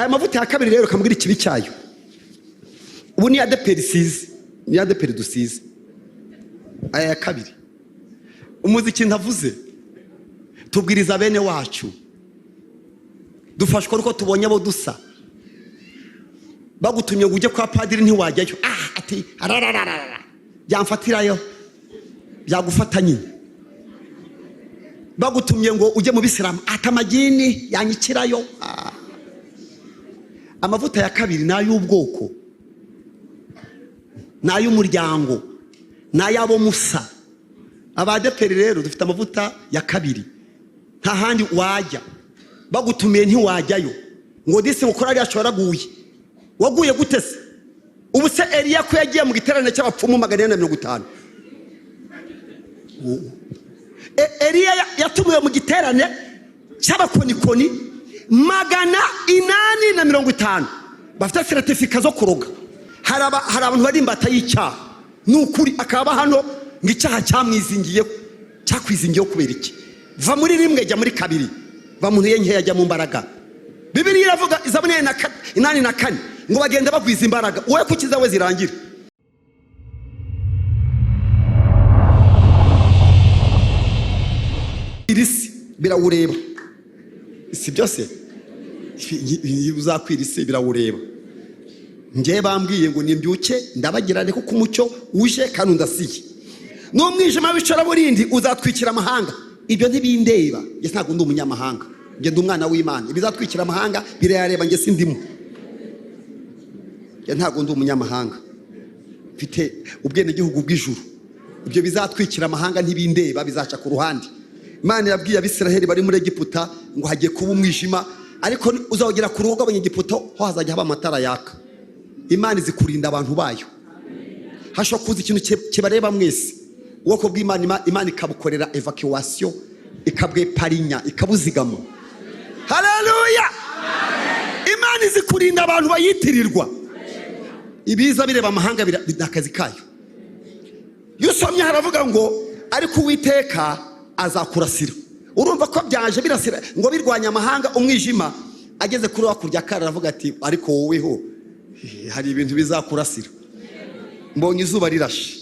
aya mavuta ya kabiri rero kamubwira ikibi cyayo. Ubu ni adeperi size, ni adeperi dusize. Aya ya kabiri umuziki ntavuze, tubwiriza bene wacu, dufashwa uko tubonye abo dusa. Bagutumye ngo ujye kwa padiri ntiwajyayo, ati arararara byamfatirayo, byagufatanye. Bagutumye ngo ujye mu bisilamu, atamagini yanyikirayo. Amavuta ya kabiri n'ay'ubwoko, n'ay'umuryango, n'ay'abo musa. Abadeperi rero dufite amavuta ya kabiri, nta handi wajya. Bagutumiye ntiwajyayo, ngo disi ukora ryashora guye. Waguye gute se? Ubu se Eliya ko yagiye mu giterane cy'abapfumu 450. Eliya yatumiwe mu giterane cy'abakonikoni 450 bafite certificate zo kuroga. Hari abantu bari imbata y'icyaha n'ukuri, akaba hano ngo icyaha cyamwizingiye, cyakwizingiye kubera iki? Va muri rimwe jya muri kabiri, va muntu yenye yajya mu mbaraga. Bibiliya iravuga Zaburi 8:4 ngo bagenda bagwiza imbaraga, wowe kukiza we zirangira. Irisi birawureba, si byose uzakwira isi birawureba. Ngiye bambwiye ngo nimbyuke ndabagirane kuko umucyo uje kandi ndasiye. N'umwijima w'icora burindi uzatwikira amahanga. Ibyo ntibindeba, nge ntago ndi umunyamahanga, nge ndi umwana w'Imana. Ibizatwikira amahanga birayareba, nge sindimo. Nge ntago ndi umunyamahanga, mfite ubwene gihugu bw'ijuru. Ibyo bizatwikira amahanga ntibindeba, bizaca ku ruhande. Imana yabwiye Abisiraheli bari muri Egiputa ngo hagiye kuba umwijima, ariko uzawugera ku rugo rw'Abanyegiputa ho hazajya haba amatara yaka. Imana izikurinda abantu bayo. Hashobora kuza ikintu kibareba mwese, ubwoko bw'Imana, Imana ikabukorera evacuation, ikabweparinya, ikabuzigama. Haleluya! Imana izikurinda abantu bayitirirwa. Ibiza bireba amahanga bidakazi kayo. Yusomye haravuga ngo ariko Uwiteka azakurasira. Urumva ko byaje birasira ngo birwanya amahanga, umwijima ageze kuri wakurya kara aravuga ati ariko woweho hari ibintu bizakurasira. Mbonye izuba rirashe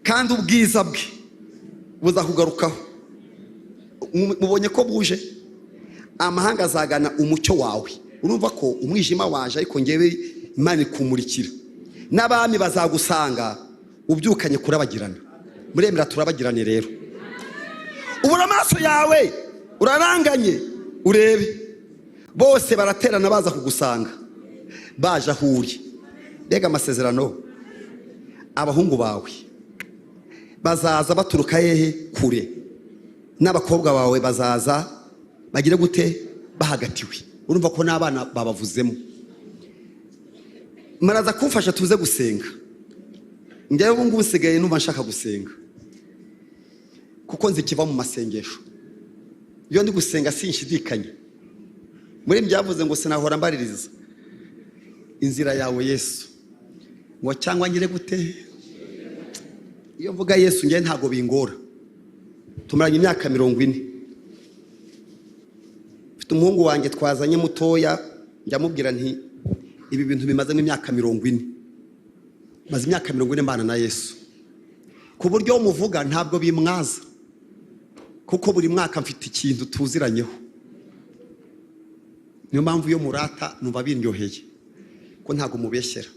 kandi ubwiza bwe buzakugarukaho. Mubonye ko buje, amahanga azagana umucyo wawe. Urumva ko umwijima waje, ariko ngewe Imana ikumurikira. N'abami bazagusanga ubyukanye kurabagirana. Muremera turabagirane rero. Ubura amaso yawe uraranganye urebe, bose baraterana baza kugusanga, baje ahuri. Rega amasezerano, abahungu bawe bazaza baturuka hehe? Kure. N'abakobwa bawe bazaza bagire gute? Bahagatiwe. Urumva ko n'abana babavuzemo. Maraza kumfasha tuze gusenga. Njyewe ubu ngubu nsigaye numva nshaka gusenga, kuko nzikiva mu masengesho. Iyo ndi gusenga sinshidikanya. Muri byavuze ngo sinahora mbaririza inzira yawe Yesu, ngo cyangwa ngire gute? Iyo mvuga Yesu ngiye ntago bingora. Tumaranye imyaka 40. Mfite umuhungu wanjye twazanye mutoya, njamubwira nti ibi bintu bimaze imyaka 40. Maze imyaka 40 mbana na Yesu. Ku buryo umuvuga ntabwo bimwaza, kuko buri mwaka mfite ikintu tuziranyeho. Niyo mpamvu yo murata numva biryoheye, ko ntago mubeshyera.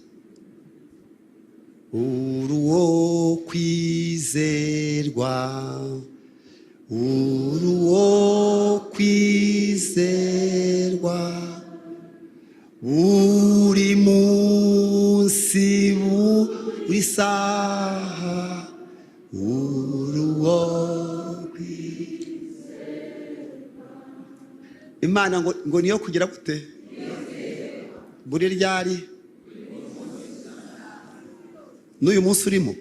Uruwo kwizerwa, uruwo kwizerwa, uri munsi buri saha, uruwo Imana ngo niyo kugira gute? Buri ryari? N'uyu munsi urimo?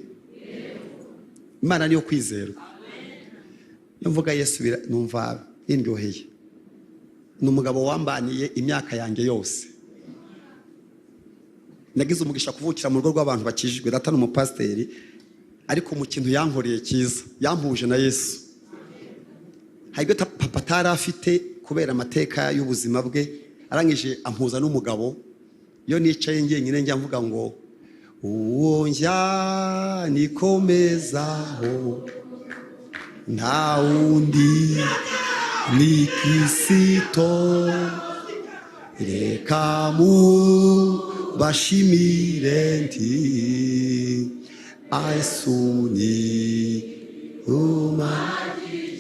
Imana niyo kwizerwa. Iyo mvuga Yesu numva indyoheye. N'umugabo wambaniye imyaka yanjye yose. Nagize umugisha kuvukira mu rugo rw'abantu bakijijwe, data n'umupasiteri, ariko mu kintu yankoreye cyiza, yampuje na Yesu. Hayibyo papa atari afite kubera amateka y'ubuzima bwe, arangije ampuza n'umugabo. Iyo nicaye njyenyine njya mvuga ngo uwo njya nikomezaho nta wundi ni Kristo, reka mubashimire nti Yesu ni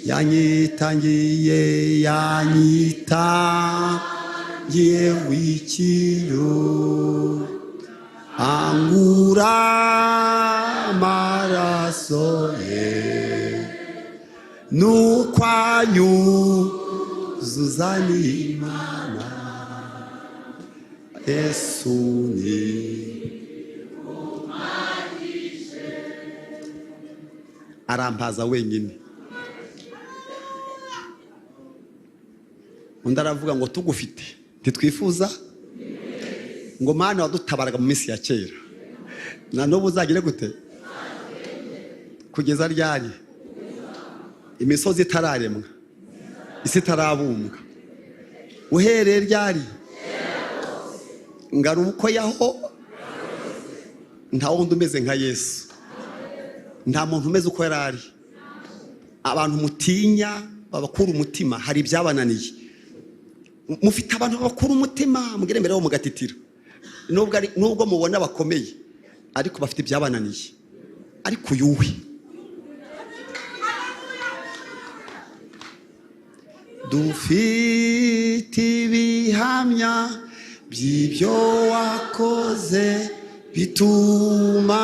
yanyitangiye w'ikiru, angura amaraso ye n'ukwanyuzuza n'Imana. Yesu ni arampaza wenyine. Undi aravuga ngo tugufite ntitwifuza ngo Mana wadutabaraga mu minsi ya kera, na n'ubu uzagire gute kugeza ryari? Imisozi itararemwa, isi itarabumbwa, uhereye ryari? Ngaruko yaho nta wundi umeze nka Yesu, nta muntu umeze uko yari ari. Abantu mutinya babakura umutima, hari ibyabananiye. Mufite abantu babakura umutima mugire mbere wo mugatitira, nubwo mubona bakomeye ariko bafite ibyabananiye. Ariko uyuwe dufite ibihamya by'ibyo wakoze bituma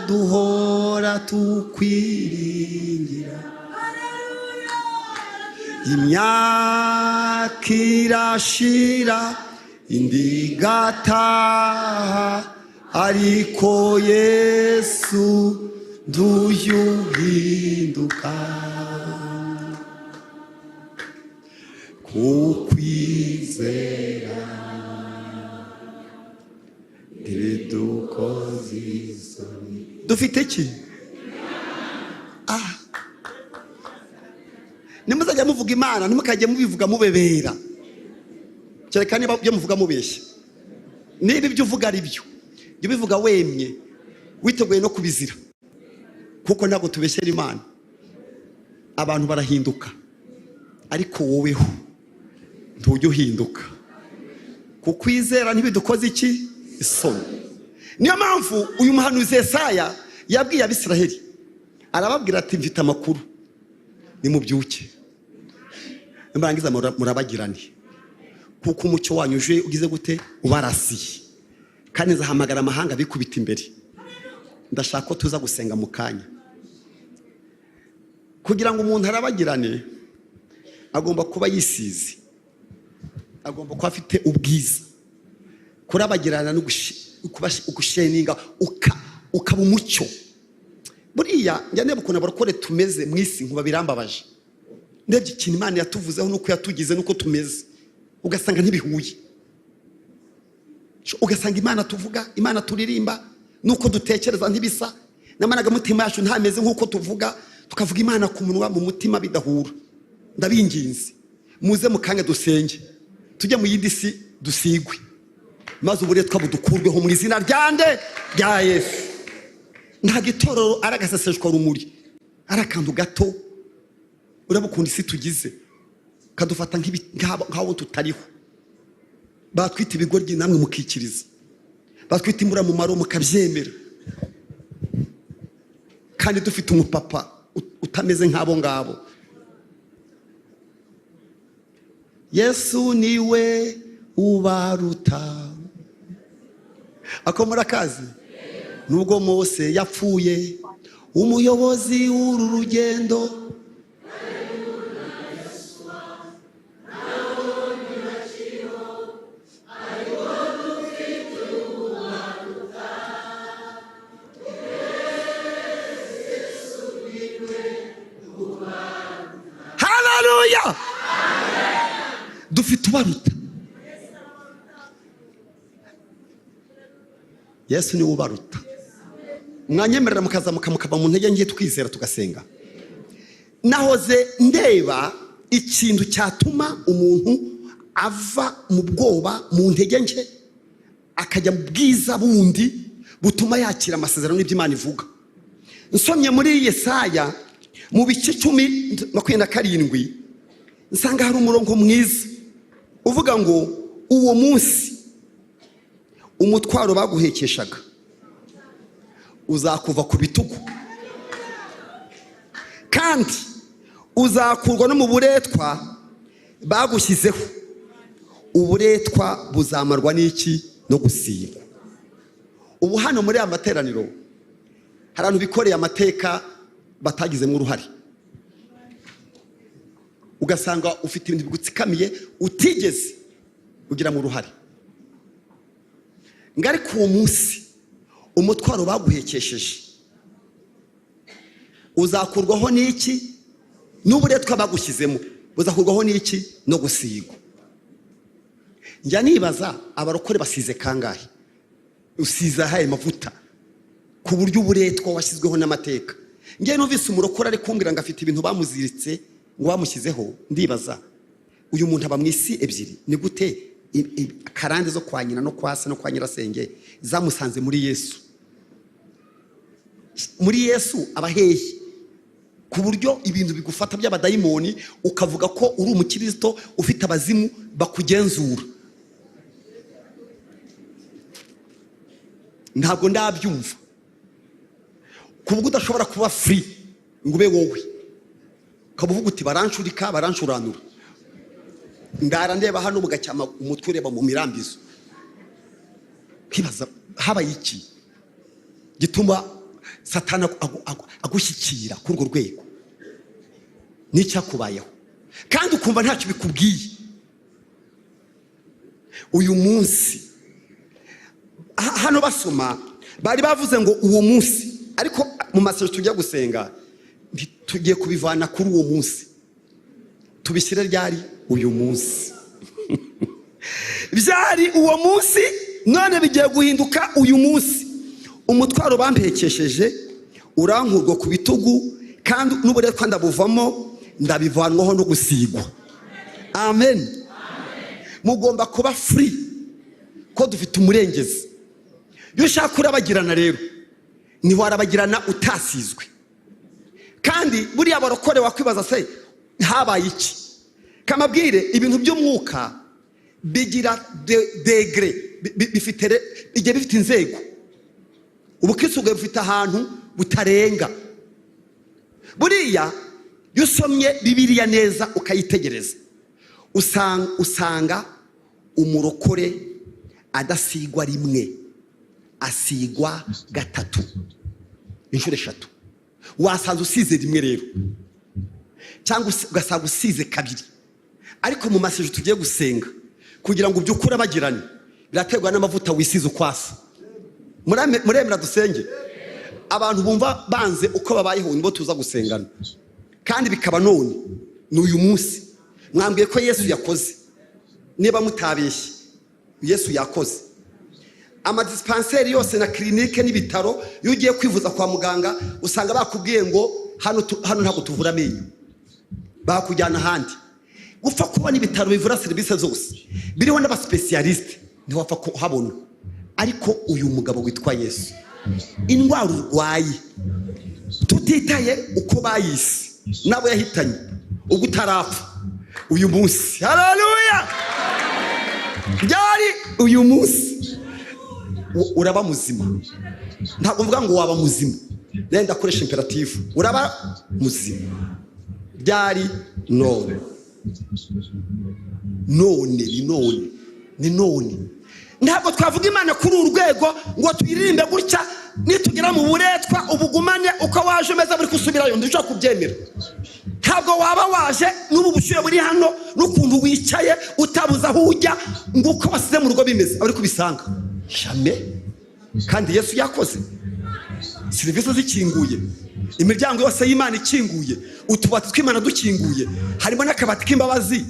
duhora tukwiringira. Imyaka irashira indi igataha, ariko Yesu ntuyuhinduka. Kukwizera ntibidukoze isoni. Dufite iki? Nimuzajya muvuga Imana ntimukajye mubivuga mubebera, kereka niba byo muvuga mubeshya. Niba ibyo uvuga ari byo, jya ubivuga wemye witeguye no kubizira, kuko ntabwo tubeshyera Imana. Abantu barahinduka ariko woweho ntujya uhinduka. Kukwizera ntibidukoze iki? Isoni. Niyo mpamvu uyu muhanuzi Yesaya yabwiye Abisiraheli, arababwira ati mfite amakuru, nimubyuke mbarangiza murabagirane, kuko umucyo wanyu uje ugize gute? Ubarasiye. Kandi nzahamagara amahanga bikubita imbere. Ndashaka ko tuza gusenga mu kanya. Kugira ngo umuntu arabagirane agomba kuba yisize, agomba kuba afite ubwiza. Kurabagirana no ugusheninga ukaba umucyo. Buriya njya ndeba ukuntu abarokore tumeze mu isi nkuba birambabaje. Ndebye ikintu Imana yatuvuzeho nuko yatugize nuko tumeze, ugasanga ntibihuye. Ugasanga Imana tuvuga, Imana turirimba, nuko dutekereza ntibisa, n'amanaga mutima yacu ntameze nkuko tuvuga. Tukavuga Imana ku munwa, mu mutima bidahura. Ndabinginze muze mukanga dusenge, tujye mu yindi si dusigwe, maze ubure twabudukurweho mu izina ryande rya Yesu. Nta gitorero aragaseseshwa rumuri, arakantu gato. Urabukunda isi tugize kadufata nk'aho tutariho. Batwita ibigoryi namwe mukikiriza, batwita imbura mu maro mukabyemera, kandi dufite umupapa utameze nk'abo ngabo. Yesu niwe ubaruta. Ako murakazi? Nubwo Mose yapfuye, umuyobozi w'uru rugendo haleluya, dufite ubaruta. Yesu niwe ubaruta. Mwanyemerera mukaza mukaba mu ntege ngiye twizera tugasenga. Nahoze ndeba ikintu cyatuma umuntu ava mu bwoba, mu ntege nke, akajya mu bwiza bundi butuma yakira amasezerano n'iby'Imana ivuga. Nsomye muri Yesaya mu bice 10:27 nsanga hari umurongo mwiza uvuga ngo uwo munsi umutwaro baguhekeshaga uzakuva ku bitugu, kandi uzakurwa no mu buretwa bagushyizeho. Uburetwa buzamarwa n'iki? No gusigwa. Ubu hano muri amateraniro hari abantu bikoreye amateka batagizemo uruhare, ugasanga ufite ibintu bigutsikamiye utigeze ugira mu ruhare. Ngari ku munsi umutwaro baguhekesheje uzakurwaho n'iki? N'uburetwa bagushyizemo buzakurwaho n'iki? No gusigwa. Njya nibaza abarokore basize kangahe? Usiza haye mavuta ku buryo uburetwa washyizweho n'amateka. Ngiye numvise umurokore ari kumbwira ngo afite ibintu bamuziritse ngo bamushyizeho. Ndibaza uyu muntu aba mu isi ebyiri. Ni gute karande zo kwa nyina no kwa se no kwa nyirasenge zamusanze muri Yesu? Muri Yesu abahehe ku buryo ibintu bigufata by'abadayimoni ukavuga ko uri umukristo ufite abazimu bakugenzura. Ntabwo ndabyumva kuvuga udashobora kuba free ngo ube wowe, kabuvuga uti baranshurika baranshuranura. Ndara ndeba hano bugacyama umutwe ureba mu mirambizo, kibaza habaye iki gituma Satani agushyikira kuri urwo rwego? N'icyakubayeho kandi ukumva ntacyo bikubwiye. Uyu munsi hano basoma bari bavuze ngo uwo munsi, ariko mu masengesho tujya gusenga tugiye kubivana kuri uwo munsi tubishyire ryari? Uyu munsi. Byari uwo munsi, none bigiye guhinduka uyu munsi. Umutwaro bampekesheje urankurwa ku bitugu, kandi n'uburetwa ndabuvamo, ndabivanwaho no gusigwa. Amen. Mugomba kuba free ko dufite umurengezi. Iyo ushaka kurabagirana rero ntiwarabagirana utasizwe. Kandi buriya barokore wakwibaza se habaye iki? Kamabwire ibintu by'umwuka bigira degré, bifite inzego. Ubukristo bufite ahantu butarenga. Buriya iyo usomye Bibiliya neza ukayitegereza usanga umurokore adasigwa rimwe, asigwa gatatu, inshuro eshatu. Wasanze usize rimwe rero, cyangwa ugasanga usize kabiri. Ariko mu masengesho tugiye gusenga kugira ngo ubyukure abagirane biraterwa n'amavuta wisize ukwasa. Muremera dusenge? Abantu bumva banze uko babayeho nibo tuza gusengana, kandi bikaba none n'uyu munsi. Mwambwiye ko Yesu yakoze, niba mutabeshye Yesu yakoze. Amadispenseri yose na clinique n'ibitaro iyo ugiye kwivuza kwa muganga usanga bakubwiye ngo hano ntabwo tuvura amenyo, bakujyana ahandi. Gupfa kubona ibitaro bivura serivisi zose biriho n'abaspecialiste ntiwapfa kuhabona. Ariko uyu mugabo witwa Yesu, indwara urwaye tutitaye uko bayise nabo yahitanye ubwo utarapfa, uyu munsi, haleluya, byari uyu munsi uraba muzima. Ntabwo mvuga ngo waba muzima, nenda koresha imperative, uraba muzima. Byari none ni none. Ntabwo twavuga Imana kuri urwego ngo tuyiririmbe gutya nitugera mu buretwa ubugumane uko waje meza buri kusubirayo ndusha kubyemera. Ntabwo waba waje n'ubu bushuye buri hano n'ukuntu wicaye utabuza aho ujya ngo uko wasize mu rugo bimeze abari kubisanga jamais. Kandi Yesu yakoze, serivisi zikinguye, imiryango yose y'Imana ikinguye, utubati tw'Imana dukinguye, harimo n'akabati k'imbabazi,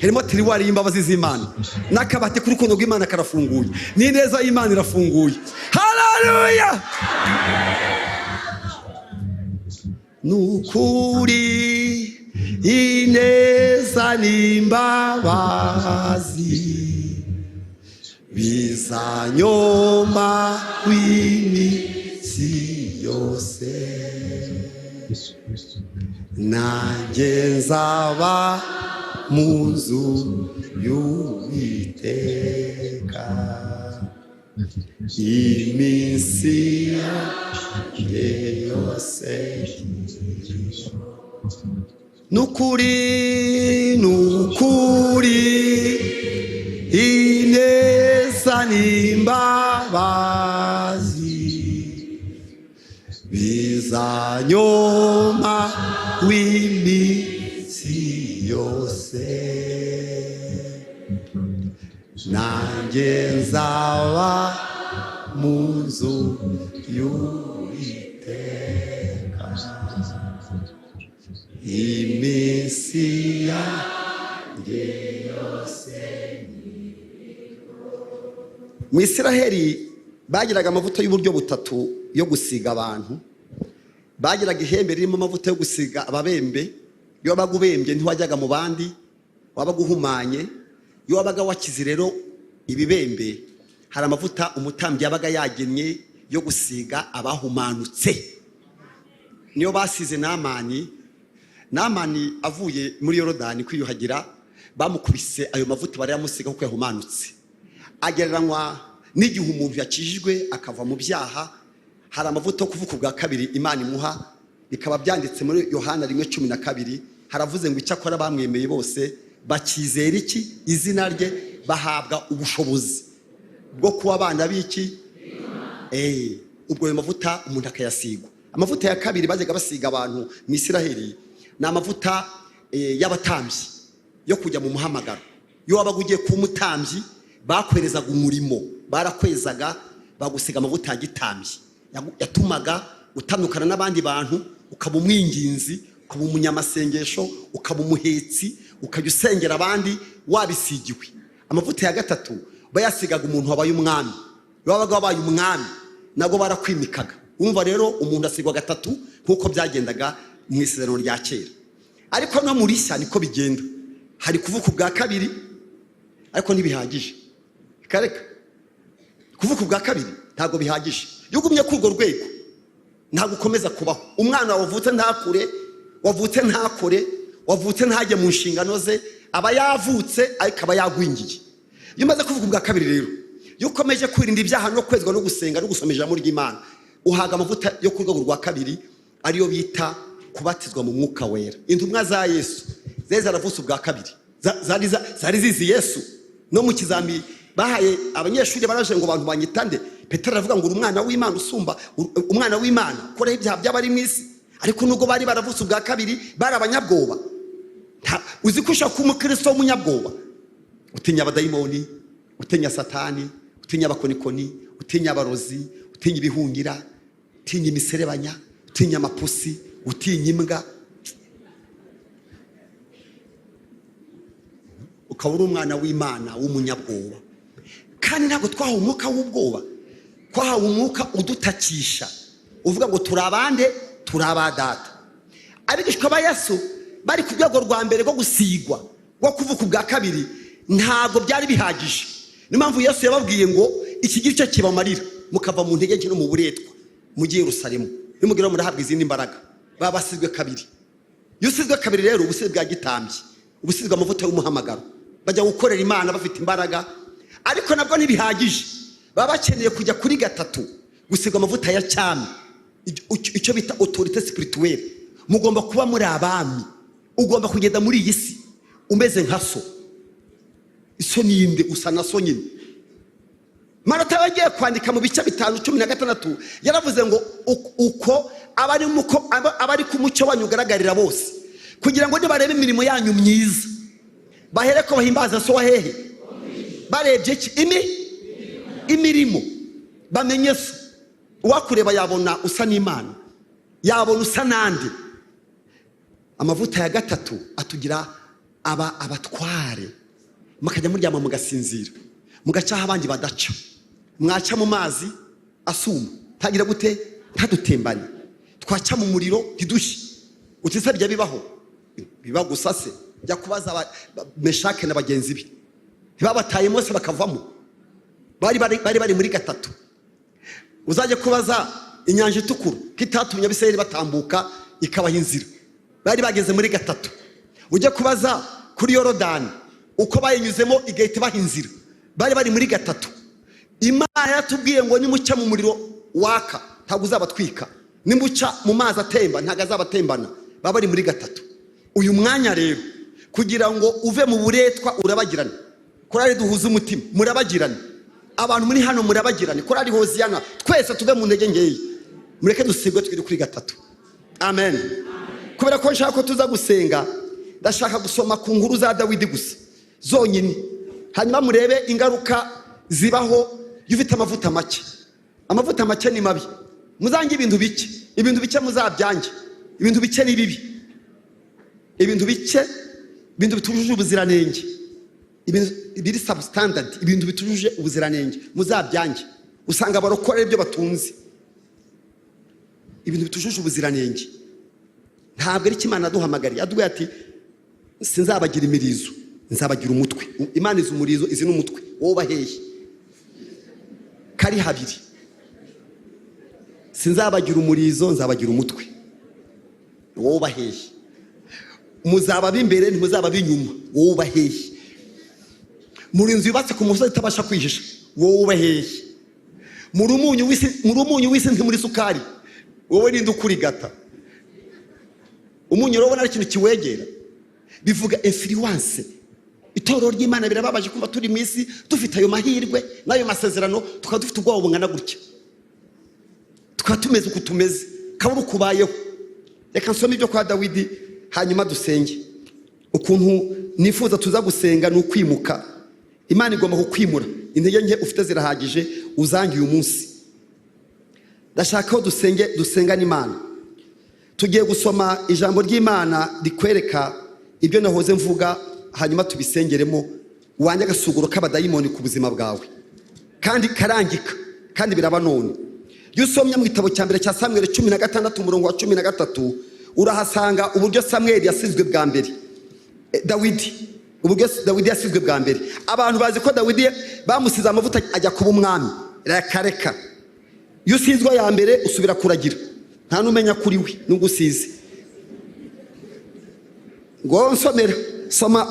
harimo tiriwari y'imbabazi z'Imana, n'akabati kuri kuno rw'Imana karafunguye, n'ineza y'Imana irafunguye. Haleluya! Nukuri ineza n'imbabazi bizanyoma w'iminsi yose, nanjye nzaba mu nzu y'Uwiteka iminsi yanjye yose. Nukuri ineza n'imbabazi bizanyoma w'iminsi yose, nanjye nzaba mu nzu y'Uwiteka iminsi yanjye yose. Mu Isiraheli bagiraga amavuta y'uburyo butatu yo gusiga abantu. Bagiraga ihembe ririmo amavuta yo gusiga ababembe. Iyo wabaga ubembye ntiwajyaga mu bandi, wabaga uhumanye. Iyo wabaga wakize rero ibibembe, hari amavuta umutambyi yabaga yagennye yo gusiga abahumanutse. Niyo basize Namani avuye muri Yorodani kwiyuhagira, bamukubise ayo mavuta barayamusiga kuko yahumanutse. Agereranywa n'igihe umuntu yakijijwe akava mu byaha, hari amavuta yo kuvuka ubwa kabiri Imana imuha, bikaba byanditse muri Yohana 1:12, haravuze ngo icyakora bamwemeye bose bakizera iki? Izina rye, bahabwa ubushobozi bwo kuba abana b'iki? Ubwo ayo mavuta umuntu akayasigwa. Amavuta ya kabiri bajyaga basiga abantu mu Isiraheli ni amavuta y'abatambyi yo kujya mu muhamagaro. Iyo wabaga ugiye ku mutambyi bakwerezaga umurimo, barakwezaga bagusiga amavuta y'igitambyi, yatumaga utandukana n'abandi bantu, ukaba umwinginzi, ukaba umunyamasengesho, ukaba umuhetsi, ukajya usengera abandi wabisigiwe. Amavuta ya gatatu bayasigaga umuntu wabaye umwami. Iyo wabaga wabaye umwami nago barakwimikaga. Umva rero umuntu asigwa gatatu nkuko byagendaga mu Isezerano rya kera. Ariko no muri Rishya niko bigenda. Hari kuvuka ubwa kabiri ariko ntibihagije. Kareka kuvuka ubwa kabiri ntago bihagije. Iyo ugumye ku urwo rwego ntago ukomeza kubaho. Umwana wavutse ntakore, wavutse ntajye mu nshingano ze, aba yavutse ariko aba yagwingiye. Iyo umaze kuvuka ubwa kabiri rero, iyo ukomeje kwirinda ibyaha no kwezwa no gusenga no gusoma ijambo ry'Imana, uhaga amavuta yo ku rwego rwa kabiri ariyo bita kubatizwa mu Mwuka Wera. Intumwa za Yesu zaravutse ubwa kabiri, zari zizi Yesu. No mu kizami bahaye abanyeshuri baraje ngo abantu banyitande, Petero aravuga ngo umwana w'Imana usumba umwana w'Imana kore ibyaha by'abari mu isi. Ariko nubwo bari baravutse ubwa kabiri bari abanyabwoba. Uzi ko ushaka umukristo w'umunyabwoba, utinya abadayimoni, utinya Satani, utinya abakonikoni, utinya abarozi, utinya ibihungira, utinya imiserebanya, utinya amapusi, utinya imbwa. Ukaba uri umwana w'Imana w'umunyabwoba. Kandi ntabwo twahawe umwuka w'ubwoba, twahawe umwuka udutakisha, uvuga ngo turabande, turabadata. Abigishwa ba Yesu bari ku rwego rwa mbere rwo gusigwa, rwo kuvuka ubwa kabiri, ntabwo byari bihagije. Niyo mpamvu Yesu yababwiye ngo iki gice kibamarira, mukava mu ntege nke no mu buretwa, mugiye Yerusalemu, nimugera murahabwa izindi mbaraga. Babasizwe kabiri. Iyo usizwe kabiri rero ubusizwe bwa gitambyi, ubusizwe amavuta y'umuhamagaro, bajya gukorera Imana bafite imbaraga. Ariko nabwo ntibihagije, baba bakeneye kujya kuri gatatu, gusigwa amavuta ya cyami, icyo bita autorité spirituelle. Mugomba kuba muri abami, ugomba kugenda muri iyi si umeze nka so. Iso ninde? Usa na so nyine. Marata yagiye kwandika mu bice 5:16 yaravuze ngo uko abari ku mucyo wanyu ugaragarira bose, kugira ngo nibarebe imirimo yanyu myiza bahere ko bahimbaza so wahehe. Barebye imirimo bamenye so. Uwakureba yabona usa n'Imana, yabona usa nande. Amavuta ya gatatu atugira abatware, mukajya muryama mugasinzira, mugacaho abandi badaca, mwaca mu mazi asuma tagira gute ntadutembane, twaca mu muriro ntidushye. Utisabye bibaho, biba gusa se jya kubaza Meshake na bagenzi be ntibabataye Mose bakavamo, bari muri gatatu. Uzajye kubaza inyanja itukura kitatumye Abisirayeli batambuka ikabaha inzira, bari bageze muri gatatu. Ujye kubaza kuri Yorodani uko bayinyuzemo igahita baha inzira, bari muri gatatu. Imana yatubwiye ngo nimucya mu muriro waka ntabwo uzabatwika, nimucya mu mazi atemba ntabwo azabatembana, bari muri gatatu. Uyu mwanya rero kugira ngo uve mu buretwa urabagirane, korari duhuza umutima murabagirane, abantu muri hano murabagirane, korari Hoziyana twese tuve mu ntege ngeyi, mureke dusigwe twiri kuri gatatu. Amen. Kubera ko nshaka ko tuza gusenga, ndashaka gusoma ku nkuru za Dawidi gusa zonyine, hanyuma murebe ingaruka zibaho yufite amavuta make. Amavuta make ni mabi, muzange ibintu bike muzabyange, ibintu bike ni bibi, ibintu bike, ibintu bitujuje ubuziranenge, ibintu biri substandard, ibintu bitujuje ubuziranenge muzabyange. Usanga abarokore ibyo batunze, ibintu bitujuje ubuziranenge. Ntabwo ari Imana duhamagariye, aduye ati sinzabagira imirizo nzabagira umutwe. Imana izi umurizo izi n'umutwe, wowe baheye kari habiri. Sinzabagira umurizo nzabagira umutwe, wowe baheye. Muzaba b'imbere ntimuzaba b'inyuma, wowe baheye. Muri inzu yubatse ku musozi itabasha kwihisha, wowe baheye. Muri umunyu w'isi ntimuri sukari, wowe ninde ukurigata. Umunyu urabona ari ikintu kiwegera, bivuga influence. Itorero ry'Imana birababaje kumva turi mu isi dufite ayo mahirwe n'ayo masezerano, tukaba dufite ubwoba bungana gutya, tukaba tumeze uko tumeze, kabura kubayeho. Reka nsome ibyo kwa Dawidi hanyuma dusenge. Ukuntu nifuza tuza gusenga ni ukwimuka. Imana igomba kukwimura, intege nke ufite zirahagije, uzange uyu munsi. Ndashaka ko dusenga n'Imana. Tugiye gusoma ijambo ry'Imana rikwereka ibyo nahoze mvuga, hanyuma tubisengeremo. Wanje agasuguro k'abadayimoni ku buzima bwawe kandi karangika, kandi biraba none. Iyo usomye mu gitabo cya mbere cya Samuel 16 umurongo wa 13 urahasanga uburyo Samuel yasizwe bwa mbere, uburyo Dawidi yasizwe bwa mbere. Abantu bazi ko Dawidi bamusize amavuta ajya kuba umwami, rakareka. Iyo usizwe ya mbere usubira kuragira, nta numenya kuri we n'ugusize. Ngo nsomera, soma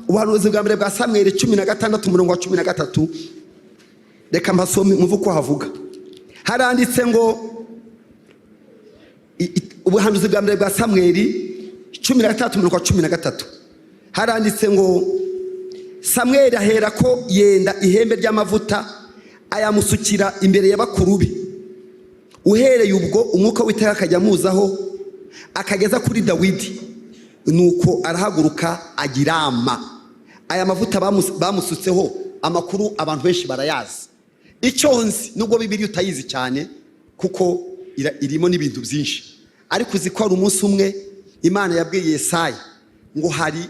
ubuhanuzi bwa mbere bwa Samuel 16 umurongo wa 13. Reka mbasome muvu ko havuga. Haranditse ngo ubuhanuzi bwa mbere bwa Samuel 16 umurongo wa 13. Haranditse ngo Samuel ahera ko yenda ihembe ry'amavuta ayamusukira imbere y'abakuru be. Uhereye ubwo umwuka w'Iteka akajya muzaho akageza kuri Dawidi, nuko arahaguruka agirama. Aya mavuta bamusutseho amakuru abantu benshi barayazi. Icyo nzi nubwo Bibiliya utayizi cyane kuko irimo n'ibintu byinshi, ariko uzi ko ari umunsi umwe Imana yabwiye Yesaya ngo hari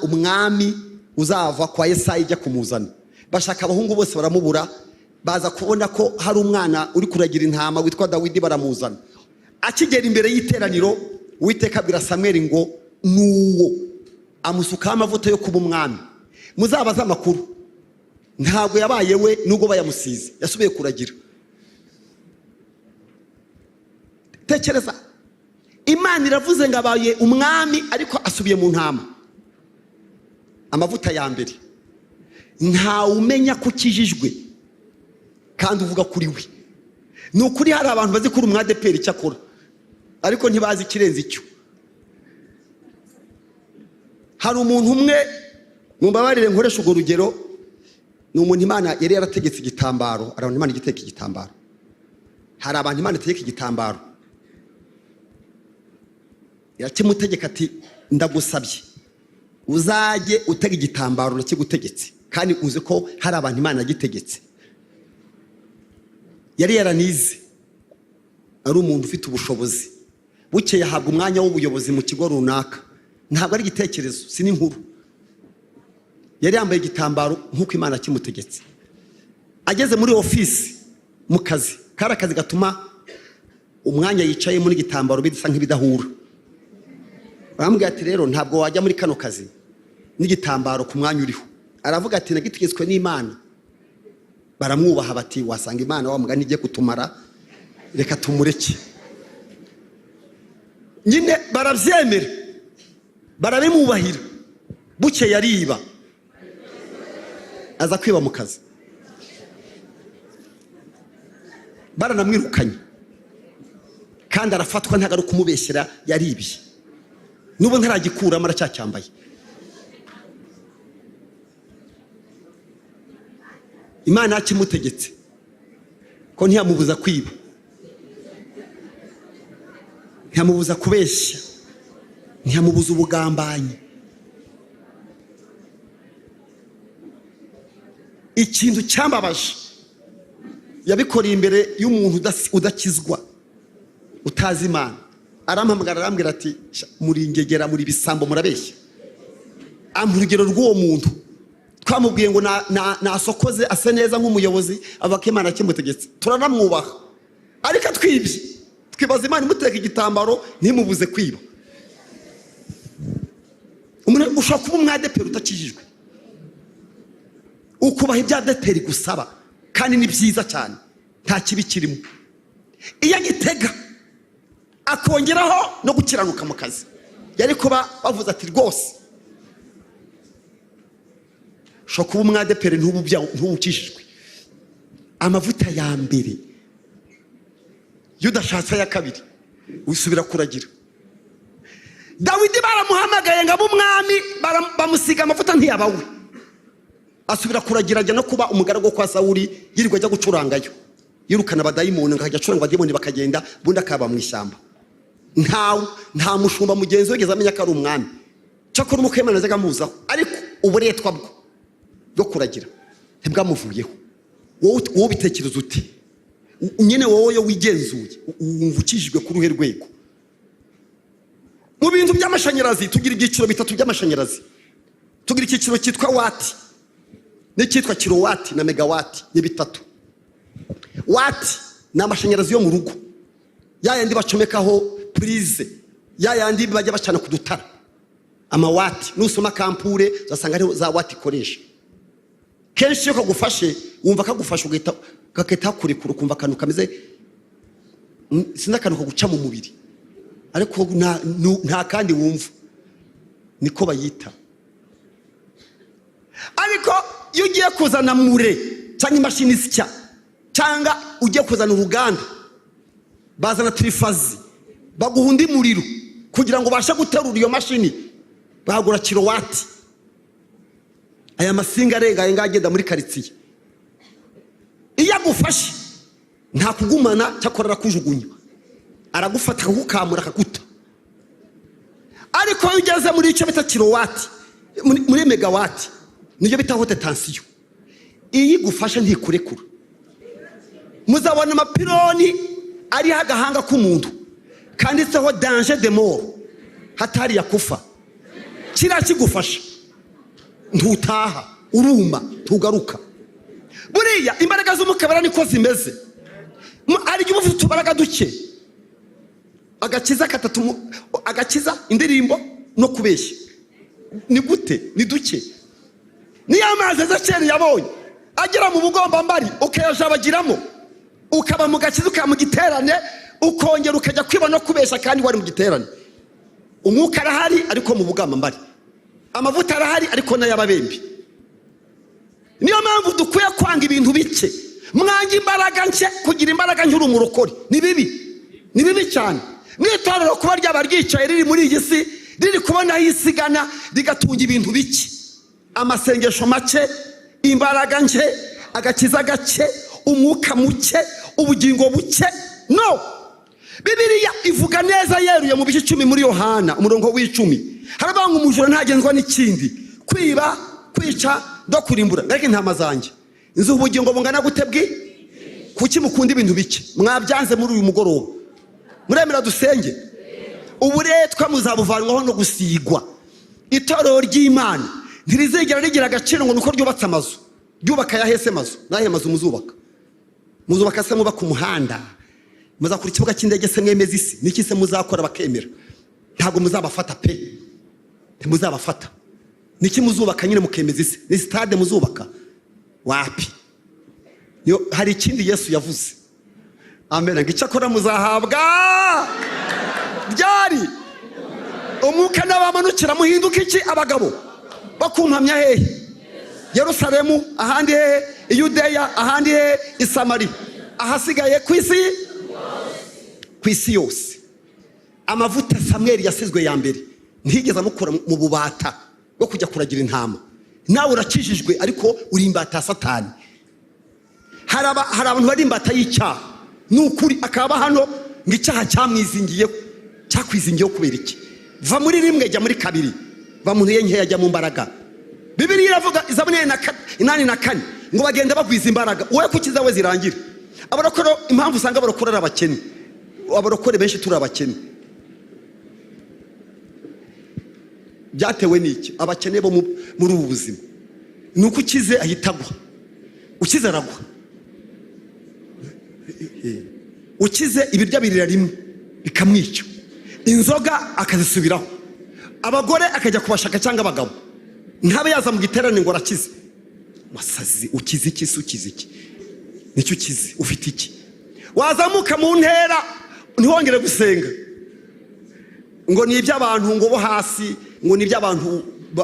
umwami uzava kwa Yesaya ijya kumuzana. Bashaka abahungu bose baramubura, baza kubona ko hari umwana uri kuragira intama witwa Dawidi, baramuzana. Akigera imbere y'iteraniro, Uwiteka abwira Samuel ngo nuwo amusukaho amavuta yo kuba umwami. Muzabaza amakuru, ntabwo yabaye we nubwo bayamusize, yasubiye kuragira. Tekereza, Imana iravuze ngo abaye umwami ariko asubiye mu ntama. Amavuta ya mbere nta umenya ko kijijwe kandi uvuga kuri we. Ni ukuri hari abantu bazi kuri umwadeperi cyakora, ariko ntibazi ikirenze icyo. Hari umuntu umwe, mumbabarire nkoresha urwo rugero, ni umuntu Imana yari yarategetse igitambaro, abantu Imana igiteka igitambaro. Hari abantu Imana itegeka igitambaro, irakimutegeka ati ndagusabye uzajye utega igitambaro nakigutegetse, kandi uzi ko hari abantu Imana yagitegetse. Yari yaranize, ari umuntu ufite ubushobozi, bukeye ahabwa umwanya w'ubuyobozi mu kigo runaka. Ntabwo ari igitekerezo, si n'inkuru. Yari yambaye igitambaro nk'uko Imana kimutegetse. Ageze muri ofisi mu kazi, kari akazi gatuma umwanya yicaye muri gitambaro bidasa nk'ibidahura. Baramubwira ati rero ntabwo wajya muri kano kazi n'igitambaro ku mwanya uriho. Aravuga ati nagitegetswe n'Imana. Baramwubaha bati wasanga Imana wa mugani igiye kutumara, reka tumureke. Nyine barabyemera, barabimwubahira. Buke yariba, aza kwiba mu kazi. Baranamwirukanye kandi arafatwa, ntago ari kumubeshyera, yaribye. Nubu ntaragikuramo, aracyacyambaye. Imana yakimutegetse ko ntiyamubuza kwiba, ntiyamubuza kubeshya, ntiyamubuza ubugambanyi. Ikintu cyambabaje, yabikoreye imbere y'umuntu udakizwa, utazi Imana. Arampamagara arambwira ati muri ingegera, muri bisambo, murabeshya. Urugero rw'uwo muntu twamubwiye ngo nasokoze ase neza nk'umuyobozi, abakemana kimutegetse, turanamwubaha. Ariko twibye, twibaza Imana imuteka igitambaro ntimubuze kwiba. Umuntu ushaka kuba umwadeperi utakijijwe, ukubaha ibya deperi gusaba, kandi ni byiza cyane, nta kibi kirimo. Iyo agitega akongeraho no gukiranuka mu kazi, yari kuba bavuze ati rwose ushaka kuba umwadeperi ntubukijijwe. Amavuta ya mbere yudashatse ya kabiri wisubira kuragira. Dawidi baramuhamagaye ngo abe umwami, bamusiga amavuta ntiyabawe, asubira kuragira, ajya no kuba umugaragu kwa Sawuli, yirirwa ajya gucurangayo, yirukana abadayimoni, akajya acuranga abadayimoni bakagenda, bundi akaba mu ishyamba. Nta mushumba mugenzi wigeze amenya ko ari umwami, cyakora umukemana azaga amuzaho. Ariko uburetwa bwo kuragira ntibwamuvuyeho. Wowe ubitekereza uti, nyine wowe yo wigenzuye wumva ukijijwe ku ruhe rwego? Mu bintu by'amashanyarazi tugira ibyiciro bitatu by'amashanyarazi. Tugira icyiciro cyitwa wati, n'icyitwa kilowati na megawati, ni bitatu. Wati ni amashanyarazi yo mu rugo, yayandi bacomekaho purize, yayandi bajya bacana ku dutara. Amawati nusoma kampure uzasanga ari za wati ikoresha. Kenshi iyo kagufashe wumva kagufasha ugahita kurekura, ukumva akantu kameze sinzi, akantu ko guca mu mubiri, ariko nta kandi wumva, niko bayita. Ariko iyo ugiye kuzana mure cyangwa imashini isya, cyangwa ugiye kuzana uruganda, bazana turifazi, baguha undi muriro kugira ngo ubashe guterura iyo mashini, bagura kilowati. Aya masinga arenga ngagenda muri karitsiye, iyo agufashe nta kugumana, cyakorera kujugunya, aragufata akagukamura akaguta. Ariko iyo ugeze muri icyo bita kilowati, muri megawati, niyo bita hote tensiyo, iyo igufashe ntikurekura. Muzabona amapironi ari agahanga k'umuntu kanditseho danger de mort, hatari yakufa. Kira kigufasha ntutaha, uruma, tugaruka. Buriya imbaraga z'umukabara niko zimeze. Ari igihe ufite utubaraga duke, agakiza katatu, agakiza, indirimbo no kubeshya, ni gute? Ni duke. Niyo amazi Ezekiyeli yabonye agera mu bugomba mbari, ukayajabagiramo, ukaba mu gakiza, ukaba mu giterane, ukongera ukajya kwiba no kubeshya kandi wari mu giterane. Umwuka arahari ariko mu bugamba mbari, amavuta arahari ariko n'ayababembi. Niyo mpamvu dukwiye kwanga ibintu bike. Mwanga imbaraga nke, kugira imbaraga nke uri umurokore ni bibi, ni bibi cyane. N'itorero kuba ryaba ryicaye riri muri iyi si, riri kubona aho isigana, rigatunga ibintu bike, amasengesho make, imbaraga nke, agakiza gake, umwuka muke, ubugingo buke. No, Bibiliya ivuga neza yeruye mu bice 10 muri Yohana umurongo w'10, harabanga umujura ntagenzwa n'ikindi, kwiba, kwica, do kurimbura. Ariko intama zanjye inzu ubugingo bungana gutebwi, kuki mukunda ibintu bike? Mwabyanze muri uyu mugoroba, muremera dusenge. Uburetwa muzabuvanwaho no gusigwa. Itorero ry'Imana ntirizigera rigira agaciro ngo nuko ryubatse amazu. Ryubaka yahese amazu, nahe mazu muzubaka se mubaka umuhanda, muzakora ikibuga cy'indege se mwemeza isi, niki se muzakora bakemera? Ntabwo muzabafata pe, ntimuzabafata. niki muzubaka nyine mukemeza isi? Ni stade muzubaka? Wapi? Hari ikindi Yesu yavuze. Amen. Ngicakora muzahabwa ryari umwuka n'abamanukira muhinduka iki? Abagabo bakumpamya hehe? Yerusalemu, ahandi hehe? Yudeya, ahandi hehe? Isamari, ahasigaye ku isi yose. Amavuta Samweli yasizwe ya mbere ntigeze amukura mu bubata bwo kujya kuragira intama. Nawe urakijijwe ariko uri imbata Satani. Hari abantu bari imbata y'icyaha n'ukuri, akaba hano ngo icyaha cyakwizingiyeho kubera iki? Va muri rimwe jya muri kabiri, va mu ntuye nkeya jya mu mbaraga. Bibiliya iravuga Zaburi 8:4 ngo bagenda bagwiza imbaraga. Wowe kukiza we zirangira. Abarokore, impamvu usanga abarokore ari abakene, abarokore benshi turi abakene, byatewe n'iki? Abakene bo muri ubu buzima nuko ukize ahita agwa, ukize aragwa. Ukize ibirya birira rimwe bikamwica, inzoga akazisubiraho, abagore akajya kubashaka cyangwa abagabo, ntabe yaza mu giterane ngo arakize. Masazi, ukize iki? Ukize iki? Nicyo ukize? Ufite iki? Wazamuka mu ntera ntihongere gusenga ngo ni iby'abantu ngo bo hasi, ngo ni iby'abantu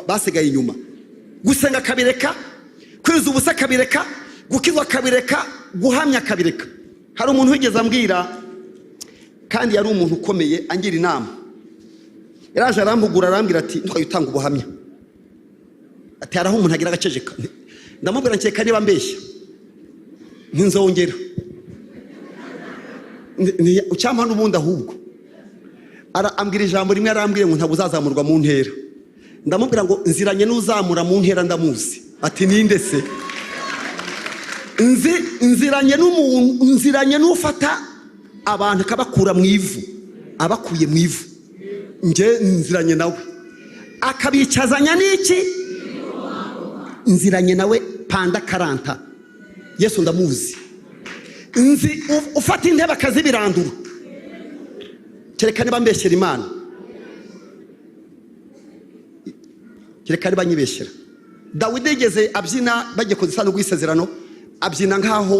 basigaye inyuma. Gusenga kabireka, kwiza ubusa kabireka, gukizwa kabireka, guhamya kabireka. Hari umuntu wigeze ambwira, kandi yari umuntu ukomeye, angira inama. Yaraje arambugura arambwira ati ntwaye utanga ubuhamya. Ati haraho umuntu agira agaceceka. Ndamubwira nkeka niba mbeshya ntinzongera. Ucyampa n'ubundi ahubwo. Ambwira ijambo rimwe, arambwira ngo ntabwo uzazamurwa mu ntera. Ndamubwira ngo nziranye n'uzamura mu ntera ndamuzi. Ati ninde se? Nziranye n'umuntu, nziranye n'ufata abantu akabakura mu ivu, abakuye mu ivu. Nje nziranye nawe akabicazanya n'iki? Nziranye nawe panda 40. Yesu ndamuzi. Ufata intebe akazibirandura. Kereka niba mbeshyera Imana, kereka niba nyibeshyera. Dawidi yigeze abyina bagiye kuzisanduku y'isezerano, abyina nkaho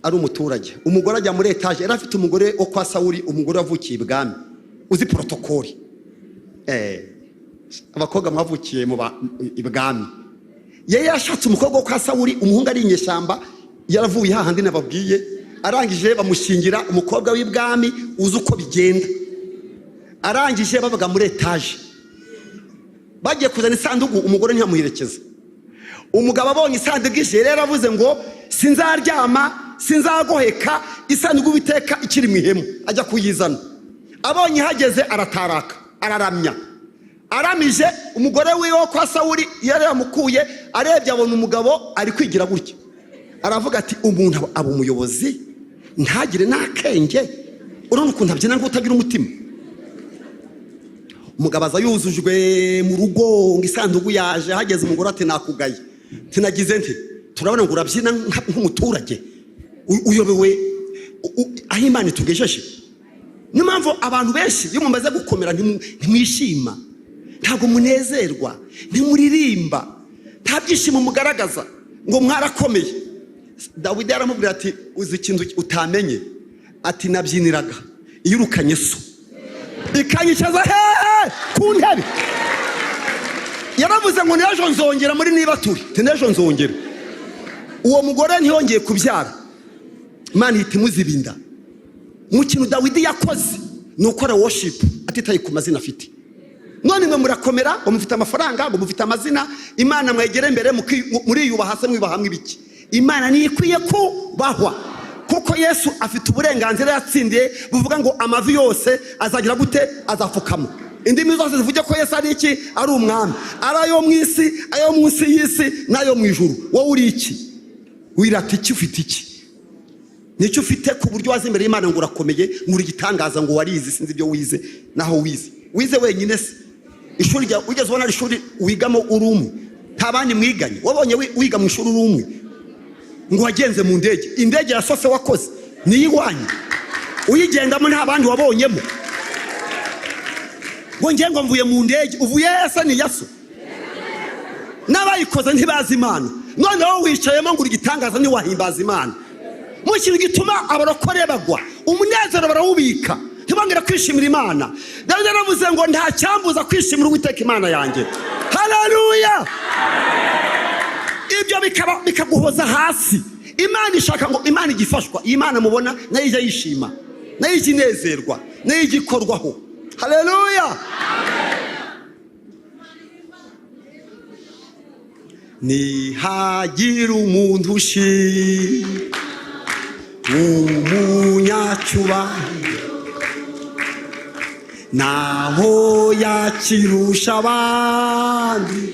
ari umuturage. Umugore ajya muri etaje, yari afite umugore wo kwa Sawuli, umugore wavukiye ibwami. Uzi protokoli? Abakobwa mwavukiye mu ibwami. Yeye yashatse umukobwa wo kwa Sawuli, umuhungu ari inyeshyamba, yaravuye hahandi nababwiye. Arangije bamushingira umukobwa w'ibwami, uzi uko bigenda. Arangije babaga muri etaje, bagiye kuzana isanduku, umugore ntiyamuherekeza. Umugabo abonye isanduku ije, rero avuze ngo sinzaryama, sinzagoheka, isanduku biteka ikiri mu ihema. Ajya kuyizana, abonye hageze arataraka, araramya. Aramije umugore wiwe kwa Sawuli yari yamukuye, arebye abona umugabo ari kwigira gutya. Aravuga ati umuntu aba umuyobozi ntagire n'akenge, urabona ukuntu abyina ngo utagira umutima. Umugabo aza yuzujwe mu rugo, ngo isanduku yaje. Hageze umugore ati nakugaye, tinagize nti turabona ngo urabyina nk'umuturage, uyobewe aho Imana itugejeje. Niyo mpamvu abantu benshi iyo mumaze gukomera ntimwishima, ntabwo munezerwa, ntimuririmba, nta byishimo mugaragaza ngo mwarakomeye. Dawidi aramubwira ati uzi ikintu utamenye? Ati nabyiniraga iyirukanye so, ikanyicaza hehe ku ntebe. Yaravuze ngo n'ejo nzongera muri niba turi, n'ejo nzongera. Uwo mugore ntiyongeye kubyara, Imana ihita imuzibinda. Mu kintu Dawidi yakoze ni ukora worship atitaye ku mazina afite. None mwe murakomera, ngo mufite amafaranga, ngo mufite amazina, Imana mwegere imbere muri yubaha se mwibahamwe ibiki? Imana ni ikwiye kubahwa, kuko Yesu afite uburenganzira yatsindiye buvuga ngo amavi yose azagira gute? Azapfukama. Indimi zose zivuge ko Yesu ari iki? Ari umwami. Ari ayo mu isi, ayo munsi y'isi, n'ayo mu ijuru. Wowe uri iki? Wirata iki? Ufite iki? Nicyo ufite ku buryo waza imbere y'Imana ngo urakomeye, muri gitangaza ngo warize. Sinzi ibyo wize, naho wize wenyine se. Ishuri rya ugeze ubona ari ishuri wigamo uri umwe, nta bandi mwiganye. Wabonye wiga mu ishuri uri umwe ngo wagenze mu ndege, indege ya sose wakoze ni iwanyu, uyigendamo nta bandi wabonyemo. Ngo ngiye ngo mvuye mu ndege, uvuye ese ni Yesu? n'abayikoze ntibazi Imana. None wowe wicayemo ngo uri gitangaza ntiwahimbaza Imana. Mu kintu gituma abarokore bagwa, umunezero barawubika, ntibongera kwishimira Imana. Dawidi yaravuze ngo nta cyambuza kwishimira Uwiteka Imana yanjye. Haleluya! Ibyo bikaguhoza hasi. Imana ishaka ngo Imana igifashwa, Imana mubona nayo ijya yishima, nayo ijya inezerwa, nayo ijya ikorwaho. Haleluya! Nihagira umuntu umunyacyubahiro naho yakirusha abandi,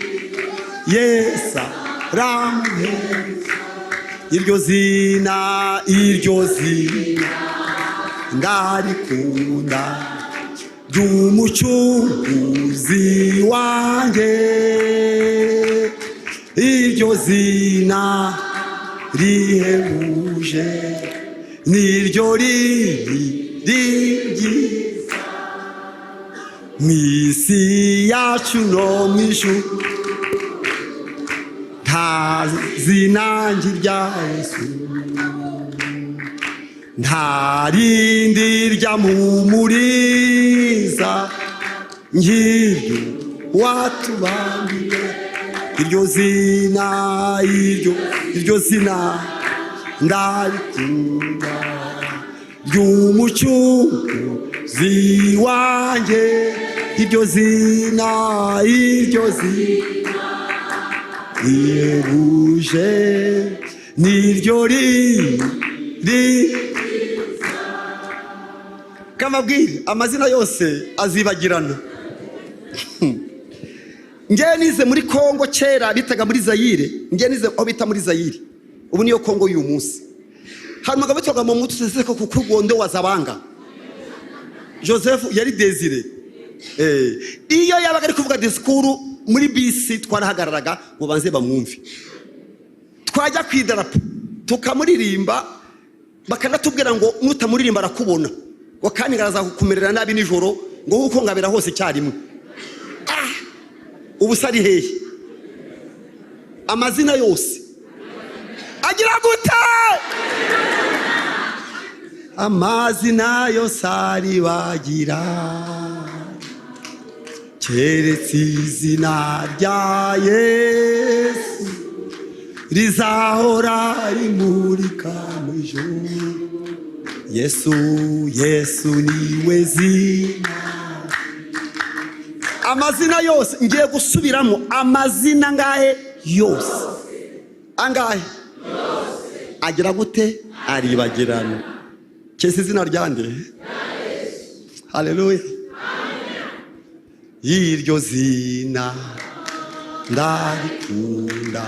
Yesu aramuheza. Iryo zina ndarikunda ry'umucunguzi wanjye. Iryo zina rihebuje niryo ryiza mw'isi yacu no mw'ijuru. Nta zina rya Yesu, nta rindi ryamuhumuriza nk'iryo watubambiye. Iryo zina ndarikunda ry'umucunguzi wanjye. Iryo zina rihebuje niryo kamabwire. Amazina yose azibagirana. Ngiye nize muri Kongo kera bitaga muri Zaire. Ngiye nize aho bita muri Zaire, ubu niyo Kongo y'uyu munsi. Hari umugabo witwaga mu mutu seseko ku Rugondo wa Zabanga, Joseph yari Desire. Iyo yabaga ari kuvuga disikuru muri bisi twarahagararaga ngo banze bamwumve. Twajya kwidarapo tukamuririmba, bakanatubwira ngo nutamuririmba arakubona, ngo kandi ngaraza kukumerera nabi nijoro, ngo uko ngabera hose cyarimwe. Ubusari hehe? Amazina yose agira gute? Amazina yose aribagira keretse izina rya Yesu rizahora rimurika mw'ijuru. Yesu niwe zina. Amazina yose ngiye gusubiramo. Amazina ngahe yose? Angahe? Agira gute? Aribagirana. Kese izina ryande? Haleluya. Iryo zina ndarikunda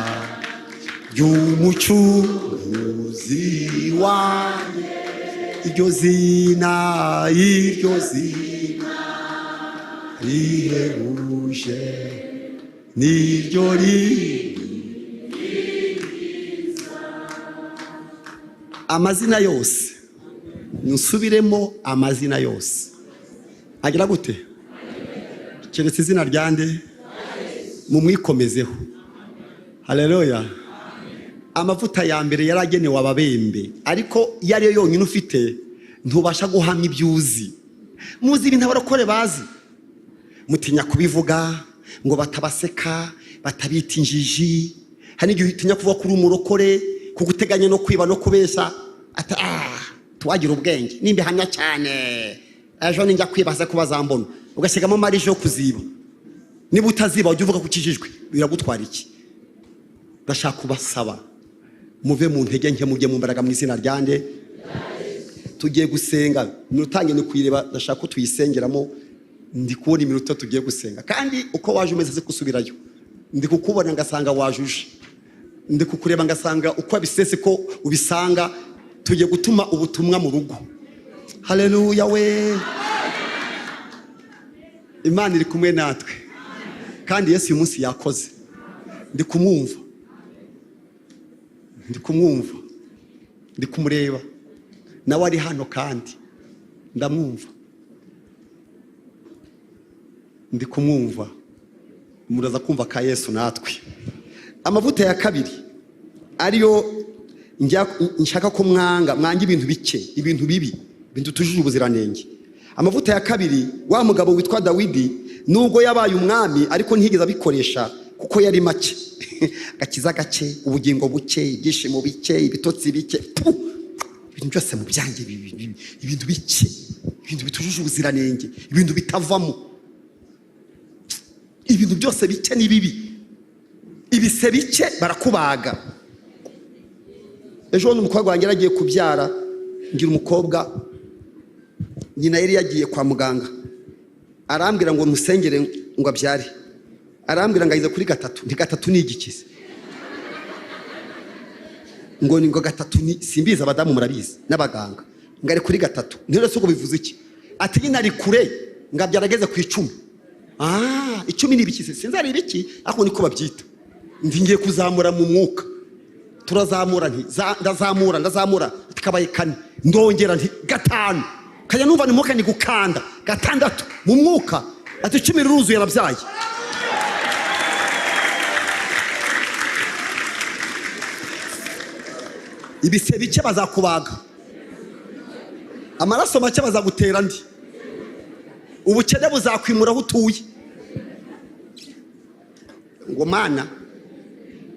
ry'umucunguzi wanjye. Iryo zina rihebuje niryo amazina yose. Nusubiremo amazina yose agira gute? Keretse izina ryande mumwikomezeho. Haleluya. Amavuta ya mbere yaragenewe ababembe, ariko yari yo yonyine ufite ntubasha guhamya ibyuzi. Muzi ibintu abarokore bazi, mutinya kubivuga ngo batabaseka, batabita injiji. Hani igihe utinya kuvuga kuri umurokore, kuguteganya no kwiba no kubesha. Tuwagira ubwenge nimbe hamya cyane, ejo ninjya kwibaza ko bazambona, ugasigamo marije yo kuziba. Niba utaziba ujye uvuga kukijijwe, biragutwara iki? Ndashaka kubasaba muve mu ntege nke, mujye mu mbaraga mu izina ryande. Tugiye gusenga, nutange no kwireba. Ndashaka ko tuyisengeramo. Ndi kubona iminota tugiye gusenga, kandi uko waje umeze se kusubirayo. Ndi kukubona ngasanga wajuje, ndi kukureba ngasanga uko abisese ko ubisanga. Tugiye gutuma ubutumwa mu rugo. Haleluya we. Imana iri kumwe natwe, kandi Yesu uyu munsi yakoze. Ndi kumwumva, ndi kumureba, nawe ari hano kandi ndamwumva. Ndi kumwumva. Muraza kumva ka Yesu natwe. amavuta ya kabiri ariyo nshaka ko mwanga ibintu bike, ibintu bibi, ibintu tujuje ubuziranenge. Amavuta ya kabiri, wa mugabo witwa Dawidi nubwo yabaye umwami ariko ntiyigeze abikoresha kuko yari make. Gakiza gake, ubugingo buke, ibyishimo bike, ibitotsi bike, ibintu byose mu byanjye, ibintu bike, ibintu bitujuje ubuziranenge, ibintu bitavamo, ibintu byose bike ni bibi. Ibise bike barakubaga. Ejo n'umukobwa wanjye yaragiye kubyara, ngira umukobwa, nyina yari yagiye kwa muganga, arambwira ngo musengere ngo abyare, arambwira ngo ayize kuri gatatu. Ndi gatatu ni igikize? Ngo ni ngo gatatu ni simbiza, abadamu murabizi n'abaganga, ngo ari kuri gatatu. Nero soko bivuze iki? Ati nyina ari kure, ngo abyarageze ku 10. 10 ni ibikize, sinzari ibiki, ako niko babyita. Ndi ngiye kuzamura mu mwuka, turazamura nti ndazamura tikabaye 4, ndongera nti 5, kanya numva ni mwuka ni gukanda 6 mu mwuka, ati 10 ruzuye arabyaye. Ibise bike bazakubaga, amaraso make bazagutera ndi, ubukene buzakwimura aho utuye. Ngo mana,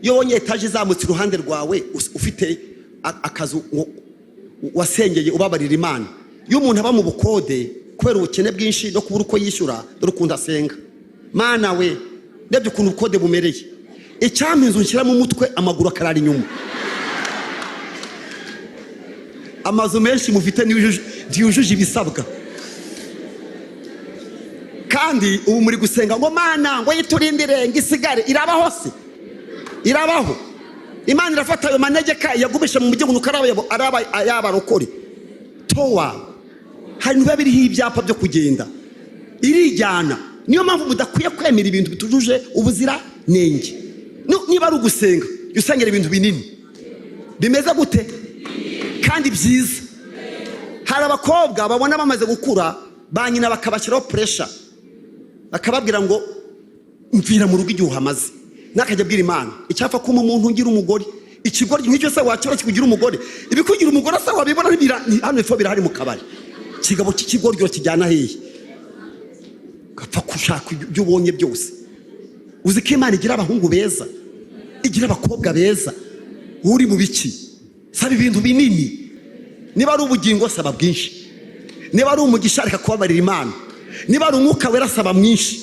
iyo wonye etaje izamutse iruhande rwawe ufite akazu wasengeye ubabarira Imana, iyo umuntu aba mu bukode kubera ubukene bwinshi no kubura uko yishyura, dore ukunda asenga. Mana we, ndebye ukuntu ubukode bumereye, icyampizo nshyira mu mutwe amaguru akarara inyuma. Amazu menshi mufite ntiyujuje ibisabwa, kandi ubu muri gusenga ngo Mana ngo yiturindire ngo isigare. Irabaho se? Irabaho? Imana irafata ayo manegeka yagumisha mu mujyi ngo araba yabarokore towa. Hari niba biriho ibyapa byo kugenda, irijyana. Niyo mpamvu mudakwiye kwemera ibintu bitujuje ubuzira nenge. Niba ari ugusenga, usengera ibintu binini bimeze gute kandi byiza. Hari abakobwa babona bamaze gukura, banyina bakabashyiraho pressure, bakababwira ngo mvira mu rugo igihe uhamaze. Nakajya abwira Imana, icyapfa kuma umuntu ngira umugore, ikigori nk'icyo se wakira kikugira umugore, ibikugira umugore se wabibona hano ifo birahari mu kabari. Kigabo cy'ikigoryo kijyana hehe? Gapfa kushaka ibyo ubonye byose. Uzi ko Imana igira abahungu beza, igira abakobwa beza. Uri mu biki? Saba ibintu binini. Niba ari ubugingo saba bwinshi, niba ari umugisha reka kubabarira Imana, niba ari umwuka wera saba mwinshi.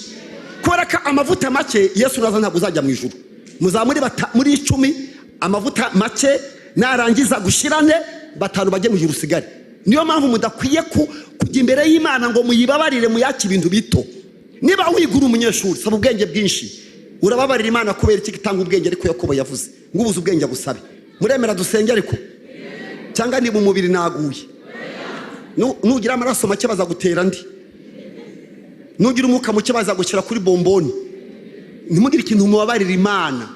Kubera ko amavuta make Yesu naza ntabwo uzajya mu ijuru. Muzamuri muri 10, amavuta make narangiza gushirane 5 bajye mu ijuru usigare. Niyo mpamvu mudakwiye kujya imbere y'Imana ngo muyibabarire muyaki ibintu bito. Niba wigura umunyeshuri saba ubwenge bwinshi, urababarira Imana kubera iki gitanga ubwenge ariko Yakobo yavuze ngo ubuze ubwenge busabe. Muremera dusenge ariko cyangwa ni mu mubiri naguye? Nugira amaraso make bazagutera ndi, nugira umwuka muke bazagushyira kuri bomboni. Ntimugire ikintu mubabarira Imana.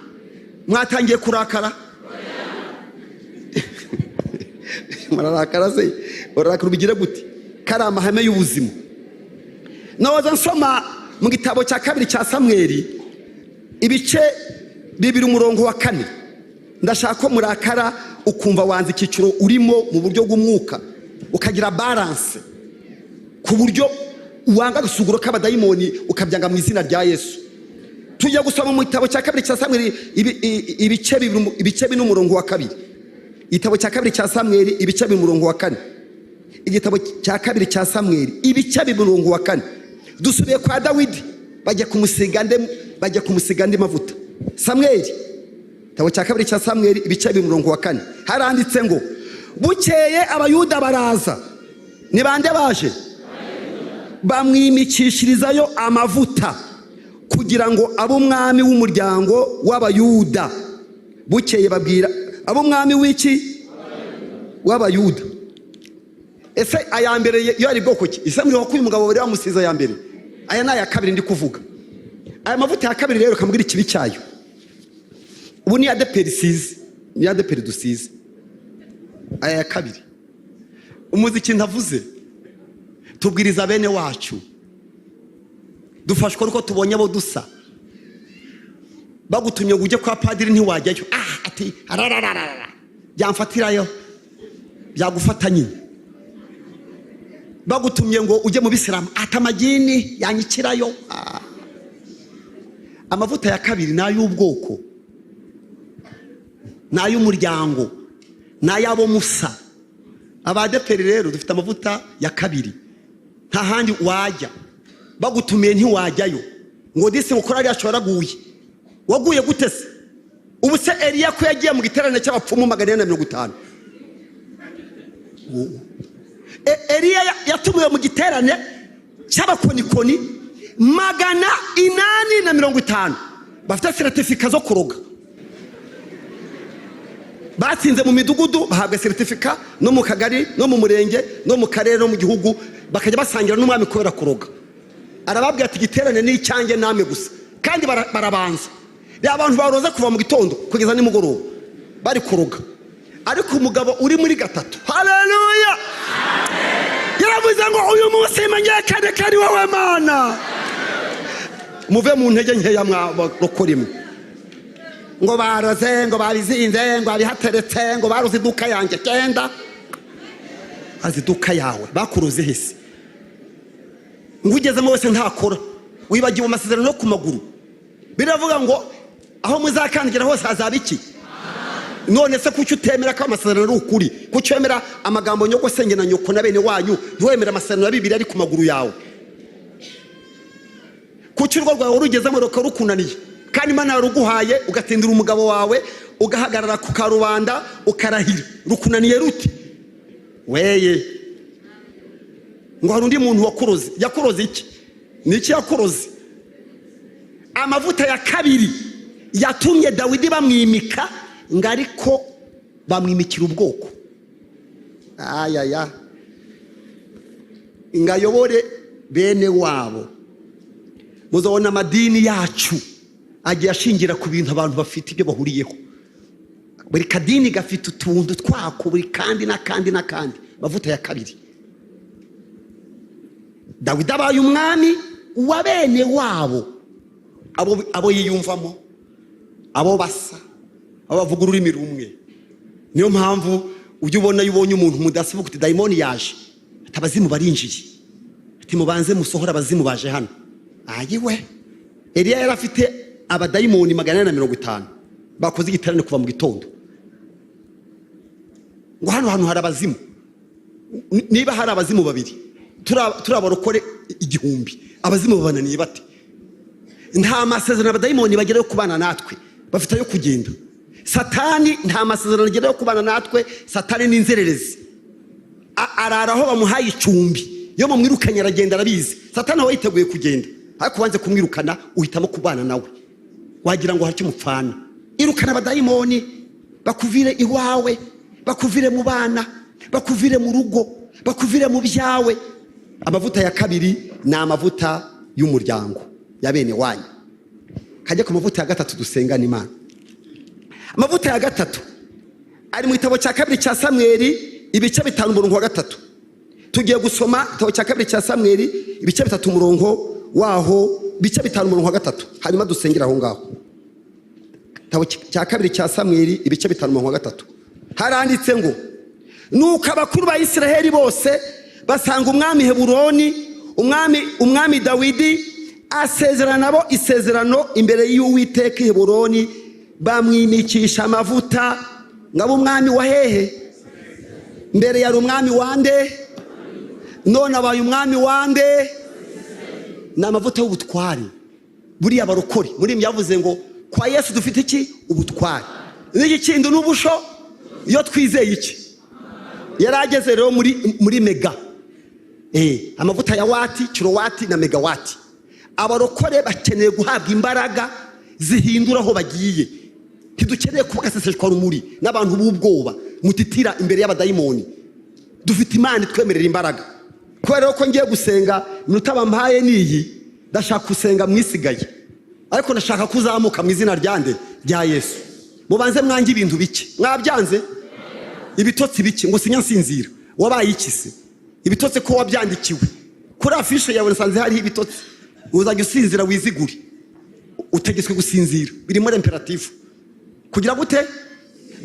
Mwatangiye kurakara? Murarakara se? Urakara ubigire gute? Kari amahame y'ubuzima. Nawaza nsoma mu gitabo cya 2 cya Samweli ibice 2 umurongo wa 4. Ndashaka ko murakara ukumva wanze ikiciro urimo mu buryo bw'umwuka, ukagira balance ku buryo uwanga gusuguro k'abadayimoni ukabyanga mu izina rya Yesu. Tujya gusoma mu gitabo cya 2 cya Samweli ibice 2 umurongo wa 2. Igitabo cya 2 cya Samweli ibice 2 umurongo wa 4. Igitabo cya 2 cya Samweli ibice 2 umurongo wa 4. Dusubiye kwa Dawidi bajya kumusiga andi mavuta. Samweli, igitabo cya 2 cya Samweli ibice 2 umurongo wa 4. Haranditse ngo bukeye abayuda baraza. Ni bande baje? Bamwimikishirizayo amavuta kugira ngo abo mwami w'umuryango w'abayuda. Bukeye babwira abo mwami w'iki? W'abayuda. Ese aya mbere yo ari bwoko ki? Isamuri wakuye umugabo bari bamusiza aya mbere. Aya naya kabiri ndi kuvuga. Aya mavuta ya kabiri rero kambwira ikibi cyayo. Ubu ni adeperi size, ni adeperi dusize. Aya ya kabiri. Umuziki ndavuze. Tubwiriza bene wacu. Dufashwa uko tubonye abo dusa. bagutumye ngo ujye kwa padiri ntiwajyayo, ati ararararara byamfatirayo, byagufata nyine. Bagutumye ngo ujye mu bisilamu, ati amagini yanyikirayo. Amavuta ya kabiri n'ay'ubwoko, n'ay'umuryango, n'ay'abo musa. Abadeperi rero dufite amavuta ya kabiri, nta handi wajya. Bagutumiye ntiwajyayo ngo disi ukora ari ashobaraguye. Waguye gute se? Ubu se Eliya ko yagiye mu giterane cy'abapfumu 450. Eliya yatumiwe mu giterane cy'abakonikoni 850 bafite certificate zo kuroga. Batsinze mu midugudu bahabwa certificate, no mu kagari, no mu murenge, no mu karere, no mu gihugu, bakajya basangira n'umwami kubera kuroga. Arababwira ati giterane ni icyanjye namwe gusa, kandi barabanza. Abantu baroza kuva mu gitondo kugeza nimugoroba bari kuroga. Ariko umugabo uri muri gatatu, haleluya, yaravuze ngo uyu munsi menyekane kari wowe Mana. Muve mu ntege nkeya mwarokorimo, ngo baroze, ngo babizinze, ngo abihateretse, ngo baroze iduka yanjye. Genda azi iduka yawe, bakuroze hese. Ngo ugezemo wese ntakora, wibagiwe amasezerano yo ku maguru. Biravuga ngo aho muzakandagira hose hazaba iki? None se kuki utemera ko amasezerano ari ukuri? Kuki wemera amagambo nyoko senge na nyoko na bene wanyu, ntiwemera amasezerano ya Bibiliya ari ku maguru yawe? Kuki urwo rwawe urugezemo rukunaniye, kandi Imana yaruguhaye ugatindira umugabo wawe, ugahagarara ku karubanda ukarahira, rukunaniye ruti? Weye ngo hari undi muntu wakuroze. Yakuroze iki? Niki yakuroze? Amavuta ya kabiri yatumye Dawidi bamwimika, ngo ariko bamwimikira ubwoko. Ingayobore bene wabo. Muzabona amadini yacu agiye ashingira ku bintu abantu bafite ibyo bahuriyeho. Buri kadini gafite utuntu twako, buri kandi n'akandi n'akandi. Mavuta ya kabiri, Dawidi abaye umwami wa bene wabo, abo yiyumvamo, abo basa, abo bavuga ururimi rumwe. Niyo mpamvu ujye ubona yubonye umuntu mudasibuka uti dayimoni yaje, atabazimu barinjiye, ati mubanze musohora abazimu baje hano. Ayiwe, Eliya yari afite abadayimoni 450 bakoze igiterane kuva mu gitondo. Ngo hano hari abazimu. Niba hari abazimu babiri, turabarokore 1000, abazimu babananiye bate? Nta masezerano abadayimoni bagera yo kubana natwe, bafite yo kugenda. Satani nta masezerano agera yo kubana natwe. Satani ni inzererezi, araraho bamuhaye icumbi, yo bamwirukanye aragenda arabizi. Satani aho yiteguye kugenda, ariko wanze kumwirukana uhitamo kubana nawe, wagira ngo haricyo mupfana. Irukana abadayimoni, bakuvire iwawe, bakuvire mu bana, bakuvire mu rugo, bakuvire mu byawe. Amavuta ya kabiri ni amavuta y'umuryango ya bene wanyu. Kajya ku mavuta ya gatatu dusengana Imana. Amavuta ya gatatu ari mu gitabo cya kabiri cya Samweli ibice 5 umurongo wa 3. Tugiye gusoma igitabo cya kabiri cya Samweli ibice 3 umurongo waho, ibice 5 umurongo wa 3, hanyuma dusengera aho ngaho. Igitabo cya kabiri cya Samweli ibice 5 umurongo wa 3 haranditse ngo, nuko abakuru ba Isiraheli bose basanga umwami Heburoni, umwami Dawidi asezerana nabo isezerano imbere y'Uwiteka Heburoni, bamwimikisha amavuta ngabo umwami wa hehe? Mbere yari umwami wande, none abaye umwami wande? Na amavuta y'ubutwari. Buriya barokori muri yavuze ngo kwa Yesu dufite iki? Ubutwari. N'iki kindi n'ubusho iyo twizeye iki? Yarageze rero muri mega. Amavuta ya wati, kilowati na megawati. Abarokore bakeneye guhabwa imbaraga zihindura aho bagiye. Ntidukeneye kuba gaseseshwa rumuri n'abantu b'ubwoba mutitira imbere y'abadayimoni. Dufite Imana twemerera imbaraga. Kubera ko ngiye gusenga minota bampaye niyi, ndashaka gusenga mwisigaye, ariko ndashaka kuzamuka mu izina ryande rya Yesu. Mubanze mwange ibintu bike, mwabyanze ibitotsi bike ngo sinyansinzira. Wabaye ikise ibitotsi ko wabyandikiwe kuri afishe yawe, nasanze hari ibitotsi. Uzajya usinzira wiziguri, utegetswe gusinzira, biri muri imperative. Kugira gute?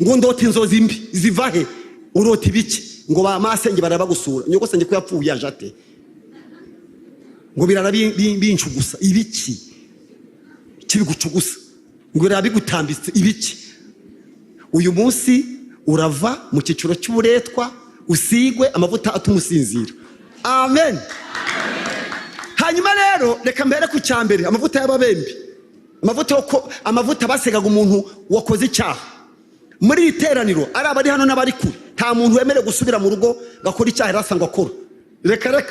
Ngo ndota inzozi mbi zivahe, urota ibiki? Ngo ba masenge barabagusura, nyogosenge ko yapfuye ajate, ngo birara bincugusa ibiki, kibigucugusa, ngo birabigutambitse ibiki. Uyu munsi urava mu cyiciro cy'uburetwa, usigwe amavuta atumusinzira. Amen. Hanyuma rero reka mbere ku cyambere, amavuta y'ababembe, amavuta basegaga umuntu wakoze icyaha. Muri iteraniro ari abari hano n'abari kure, nta muntu wemere gusubira mu rugo gakora icyaha rasangwa akora. Reka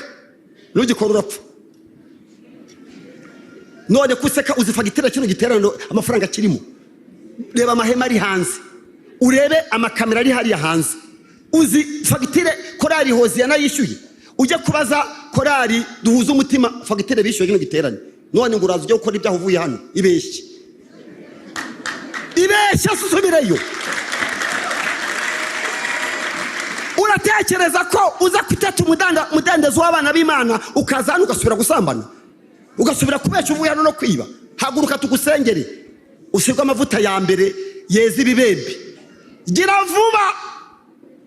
nugikora urapfa. None kuseka uzifagitira kino giteraniro amafaranga kirimo. Reba amahema ari hanze, urebe amakamera ari hariya hanze, uzi fagitire korari Hoziyana yishyuye. Ujye kubaza korari Duhuza Umutima fagitire bishyuye kino giteraniro. None ngo uraza ujye gukora ibyaha uvuye hano, ibeshye susubireyo. Uratekereza ko uza kwitata umudendezo w'abana b'Imana ukazana ugasubira gusambana, ugasubira kubesha uvuye hano no kwiba? Haguruka tugusengere, usigwe amavuta ya mbere yeza ibibembe. Gira vuba,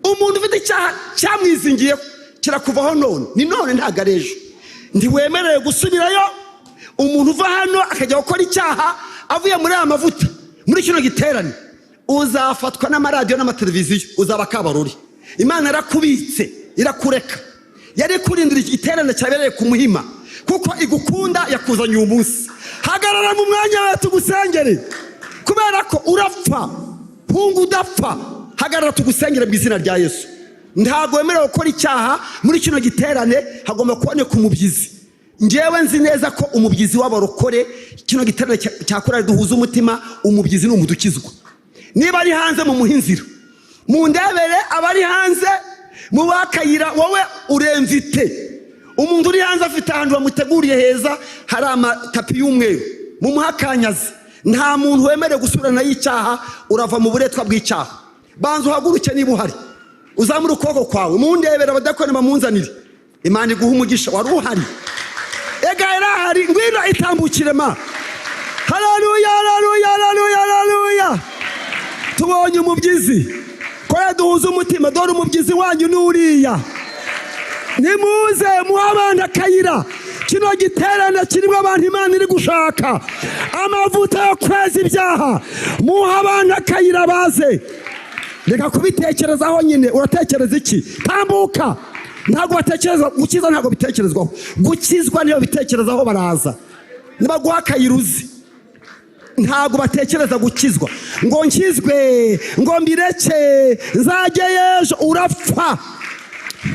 umuntu ufite icyaha cyamwizingiyeho kirakuvaho none, ni none ntago ari ejo. Ntiwemerewe gusubirayo. Umuntu uva hano akajya gukora icyaha avuye muri aya mavuta, muri kino giterane, uzafatwa n'amaradiyo n'amateleviziyo, uzaba kabaruri. Imana irakubitse, irakureka. Yari kurindira igiterane cyabereye ku Muhima, kuko igukunda yakuzanye uyu munsi. Hagarara mu mwanya wawe tugusengere, kubera ko urapfa. Pungu udapfa, hagarara tugusengere mu izina rya Yesu. Ntago wemerewe gukora icyaha muri kino giterane, hagomba kuboneka umubyizi. Ngewe nzi neza ko umubyizi w'abarokore kino giterane cyakorera Duhuza Umutima, umubyizi ni umudukizwa. Niba ari hanze mu muhinziro, mu ndebere abari hanze mu bakayira, wowe uremvite. Umuntu uri hanze afite ahantu bamuteguriye heza, hari amatapi y'umweru, mu muhakanyazi. Nta muntu wemerewe gusubirana y'icyaha, urava mu buretwa bw'icyaha. Banza uhaguruke niba uhari, uzamura ukuboko kwawe, mu ndebere abadakoni bamunzanire. Imana iguha umugisha, wari uhari. Ega yarahari, ngwino itambukire ma. Haleluya, haleluya, haleluya, haleluya. Tubonye umubyizi. Kwa Duhuza Umutima, dore umubyizi wanyu n'uriya. Nimuze muhabana kayira, kino giterane kirimo abantu Imana iri gushaka amavuta yo kweza ibyaha. Muhabana kayira baze. Reka kubitekerezaho nyine, uratekereza iki? Tambuka. Ntago batekereza gukiza, ntago bitekerezwaho. Gukizwa niyo bitekerezaho baraza. Niba guhakayira uzi, ntago batekereza gukizwa. Ngo nkizwe, ngo mbireke, nzajye ejo. Urapfa.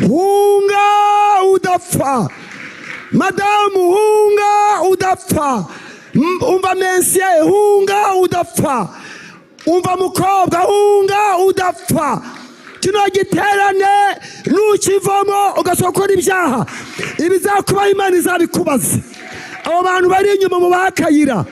Hunga udapfa. Madamu hunga udapfa. Umva mensiye hunga udapfa. Umva mukobwa hunga udapfa. Kino giterane nukivamo ugasokora ibyaha, ibizakubaho Imana izabikubaza. Abo bantu bari inyuma mu bakayira,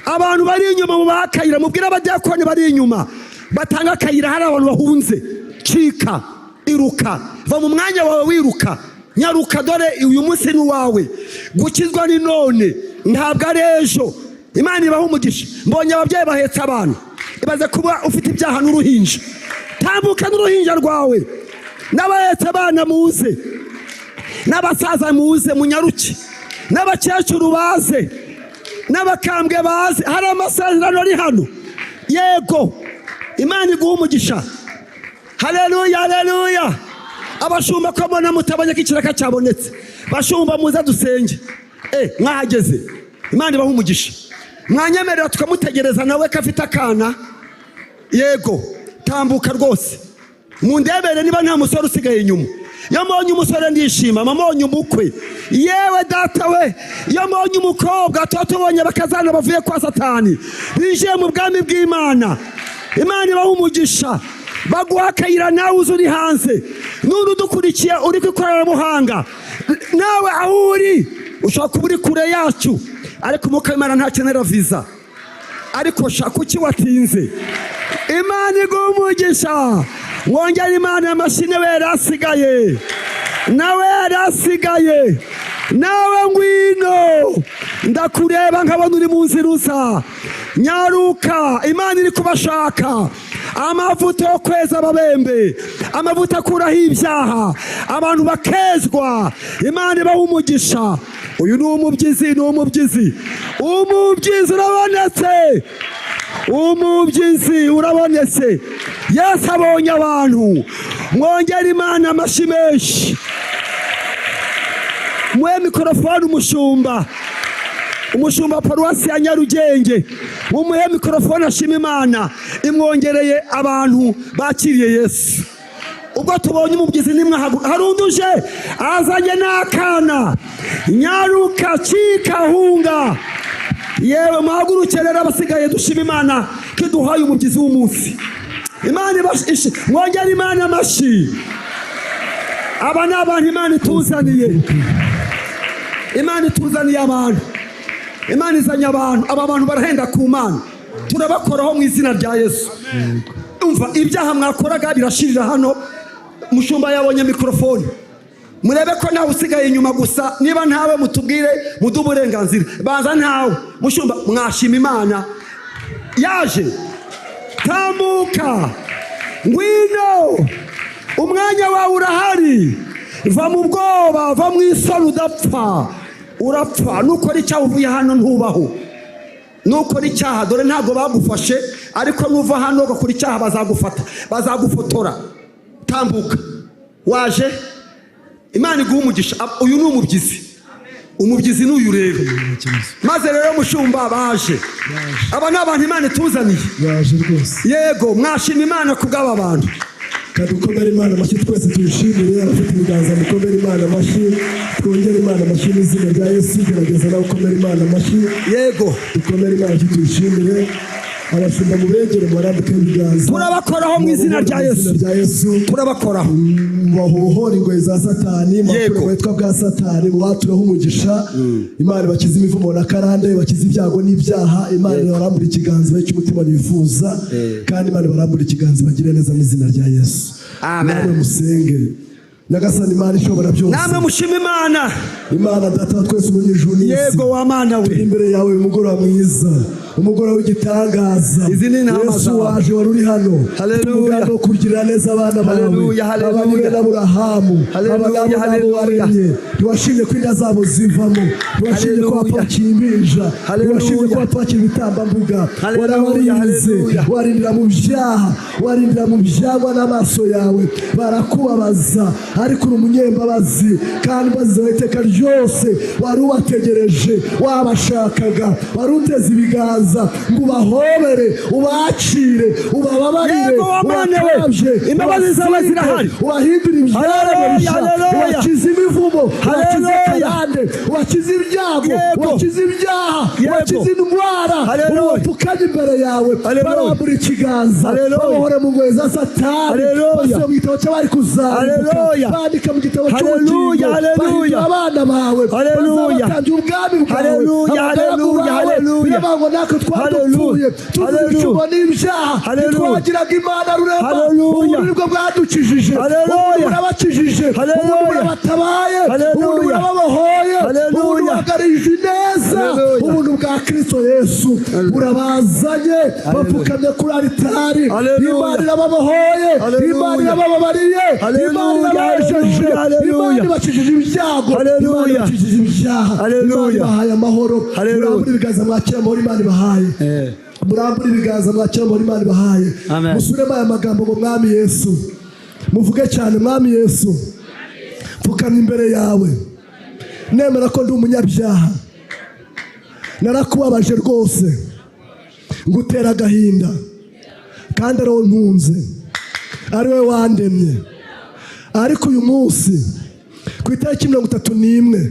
abantu bari inyuma mu bakayira, mubwira abadiyakoni bari inyuma batanga akayira, hari abantu bahunze. Cika, iruka, va mu mwanya wawe wiruka, nyaruka, dore uyu munsi ni wawe. Gukizwa ni none, ntabwo ari ejo. Imana ibaha umugisha. Mbonye ababyeyi bahetse abantu, ibaze kuba ufite ibyaha n'uruhinja. Tambuka n'uruhinja rwawe, n'abahetse abana muze, n'abasaza muze munyaruke, n'abakecuru baze, n'abakambwe baze. Hari amasezerano ari hano. Yego, Imana iguha umugisha. Haleluya, haleluya. Abashumba ko mbona mutabonye ko ikiraka cyabonetse, bashumba muze dusenge. Mwahageze, Imana ibaha umugisha. Mwanyemerera tukamutegereza nawe ko afite akana. Yego, tambuka rwose. Mu ndebere niba nta musore usigaye inyuma. Iyo mbonye umusore ndishima, mbonye umukwe. Yewe data we, iyo mbonye umukobwa, tubonye bakazana bavuye kwa Satani, binjiye mu bwami bw'Imana. Imana ibaha umugisha. Baguha akayira nawe uzi uri hanze, n'undi udukurikiye uri ku ikoranabuhanga. Nawe aho uri ushobora kuba uri kure yacu, ariko umwuka w'Imana ntakenera viza. Ariko shaka kuki watinze? Imana iguha umugisha. Wongera Imana y'amashine we yarasigaye, nawe yarasigaye. Nawe ngwino, ndakureba nkabona uri mu nzira uza. Nyaruka, Imana iri kubashaka. Amavuta yo kweza ababembe, amavuta akuraho ibyaha, abantu bakezwa. Imana ibaha umugisha. Uyu ni umubyizi, ni umubyizi. Umubyizi urabonetse, umubyizi urabonetse. Yesu abonye abantu. Mwongere Imana amashyi menshi. Muhe mikorofone umushumba paruwasi ya Nyarugenge, mumuhe mikorofone ashima Imana imwongereye abantu bakiriye Yesu. Ubwo tubonye umubyizi nimwe harunduje azanye n'akana. Nyaruka, cika, hunga. Yewe muhaguruke rero abasigaye dushima Imana kiduhaye umubyizi w'umunsi. Imana ibashishe, mwongere Imana amashyi. Aba ni abantu Imana ituzaniye. Imana ituzaniye abantu. Imana izanye abantu. Aba bantu barahenda ku Mana. Turabakoraho mu izina rya Yesu. Umva ibyaha mwakoraga birashirira hano. Mushumba yabonye mikrofone. Murebe ko nawe usigaye inyuma gusa. Niba ntawe mutubwire mudu uburenganzira. Baza ntawe. Mushumba mwashima Imana. Yaje. Tambuka. Ngwino. Umwanya wawe urahari. Va mu bwoba, va mu isoni udapfa. Urapfa. Nukora icyaha uvuye hano ntubaho. Nukora icyaha dore ntago bagufashe, ariko nuva hano ugakora icyaha bazagufata, bazagufotora. Tambuka. Waje. Imana iguha umugisha. Uyu ni umubyizi. Umubyizi n'uyu rero. Maze rero mushumba baje. Aba ni abantu Imana ituzaniye. Baje rwose. Yego, mwashima Imana kubw'aba bantu. Kadukomere Imana amashyi twese tuyishimire. Abafite ibiganza mukomere Imana amashyi. Twongere Imana amashyi mu izina rya Yesu. Gerageza nawe ukomere Imana amashyi. Yego. Dukomere Imana amashyi tuyishimire. Abashumba mubegere murambike ibiganza. Turabakoraho mu izina rya Yesu. Turabakoraho. Bahohora ingoyi za Satani, makuru wetwa bwa Satani, watureho umugisha. Imana bakiza imivumo na karande, bakiza ibyago n'ibyaha. Imana barambura ikiganza cy'umutima nifuza, kandi Imana barambura ikiganza bagire neza mu izina rya Yesu. Amen. Namwe musenge. Nyagasani Imana ishobora byose. Namwe mushima Imana. Imana data twese umunyijuru n'isi. Yego wa Mana we. Imbere yawe umugoroba mwiza, umugoroba w'igitangaza. Yesu waje wari uri hano. Haleluya. No kugira neza abana bawe. Abanywe n'Aburahamu. Abanywe waremye. Ntiwashimye ko inda zabo zivamo. Ntiwashimye ko wapakiye impinja. Ntiwashimye ko wapakiye ibitambambuga. Warabarinze. Warindira mu byaha. Warindira mu byagwa n'amaso yawe. Barakubabaza. Ariko uri umunyembabazi kandi bazizeho iteka ryose. Wari ubategereje, wabashakaga, wari uteze ibiganza ngo ubahobere, ubakire, ubababarire, ubakabye, imbabazi zawe zirahari, ubahindure ibyaha, ubakize imivumo, ubakize karande, ubakize ibyago, ubakize ibyaha, ubakize indwara, ubapfukanye imbere yawe, barambura ikiganza, babohore mu ngoyi za Satani, bashyira mu gitabo cy'abari kuzamuka, bandika mu gitabo cy'ubugingo, bahindura abana bawe, bazabatangira ubwami bwawe, abagaragu bawe, biravuga natwe twadupfuye, tuzi ibicumuro n'ibyaha, ntitwagiraga Imana rurema, ubu nibwo bwadukijije, ubu burabakijije, ubu burabatabaye, ubu burababohoye, ubu buhagarije neza, ubuntu bwa Kristo Yesu burabazanye, bapfukamye kuri aritari, Imana irababohoye, Imana irabababariye, Imana irabajeje, Imana ibakijije ibyago, Imana ibakijije ibyaha, Imana ibahaye amahoro. Murambure ibiganza mwakira amahoro Imana ibahaye. Murambure ibiganza mwakira amahoro Imana ibahaye. Musubiremo aya magambo ngo Mwami Yesu. Muvuge cyane Mwami Yesu. Pfukamye imbere yawe. Nemera ko ndi umunyabyaha. Narakubabaje rwose. Ngutera agahinda. Kandi ariwo ntunze. Ari we wandemye. Ariko uyu munsi ku itariki 31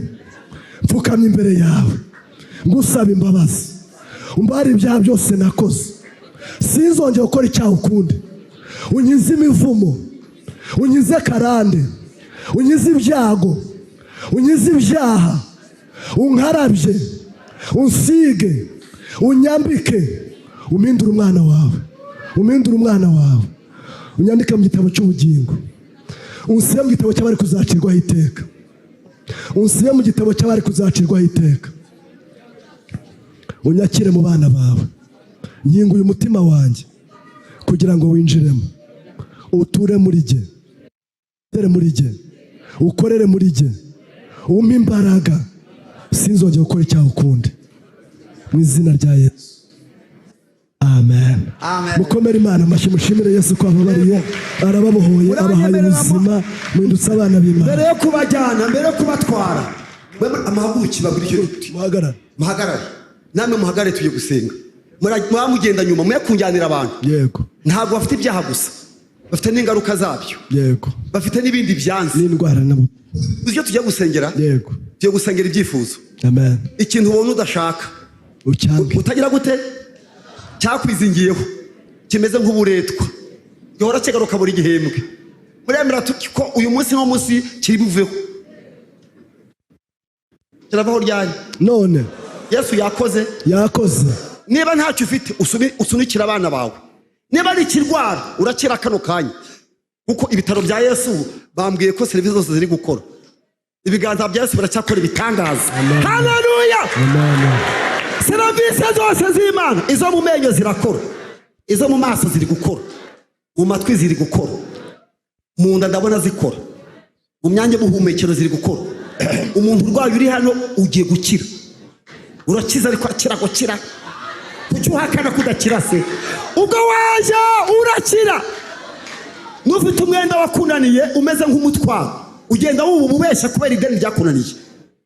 mfukamye imbere yawe ngusaba imbabazi. Umbara ibyaha byose nakoze. Sinzongera gukora icyaha ukundi. Unyize imivumo, unyize karande, unyize ibyago, unyize ibyaha, unkarabye, unsige, unyambike, umindure umwana wawe, umindure umwana wawe, unyandike mu gitabo cy'ubugingo, unsibe mu gitabo cy'abari kuzacirwaho iteka, unsibe mu gitabo cy'abari kuzacirwaho iteka. unyakire mu bana bawe. Nkinguye umutima wanjye kugira ngo winjiremo, uture muri jye, utere muri jye, ukorere muri jye, umpe imbaraga sinzongera gukora icyaha ukundi, mu izina rya Yesu, amen. Mukomere Imana amashyi, mushimire Yesu ko ababariye, arababohoye, abahaye ubuzima, muhindutse abana b'Imana. Mbere yo kubajyana, mbere yo kubatwara, amahaguki babwira icyo giti, muhagarare, namwe muhagarare tugiye gusenga. Mugenda nyuma muye kunjyanira abantu. Yego. Ntabwo bafite ibyaha gusa, bafite n'ingaruka zabyo. Yego. Bafite n'ibindi byanze n'indwara nabo. Uzyo tujya gusengera. Yego. Tugiye gusengera ibyifuzo. Amen. Ikintu ubona udashaka ucyange, utagira gute cyakwizingiyeho, kimeze nk'uburetwa gihora kigaruka buri gihembwe. Muremera ko uyu munsi no munsi kiri buveho, kiravaho ryari none Yesu yakoze. Niba ntacyo ufite usunikira abana bawe. Niba ari ikirwara urakira kano kanya, kuko ibitaro bya Yesu bambwiye ko serivisi zose ziri gukora. Ibiganza bya Yesu biracyakora ibitangaza. Haleluya. Serivisi zose z'Imana, izo mu menyo zirakora, izo mu maso ziri gukora, mu matwi ziri gukora, mu nda ndabona zikora, mu myanya y'ubuhumekero ziri gukora. Umuntu urwaye uri hano ugiye gukira, urakiza ariko akira gukira. Kuki uhakana kudakira se? Ubwo waje urakira. Nufite umwenda wakunaniye umeze nk'umutwaro, ugenda wububeshya kubera ideni ryakunaniye.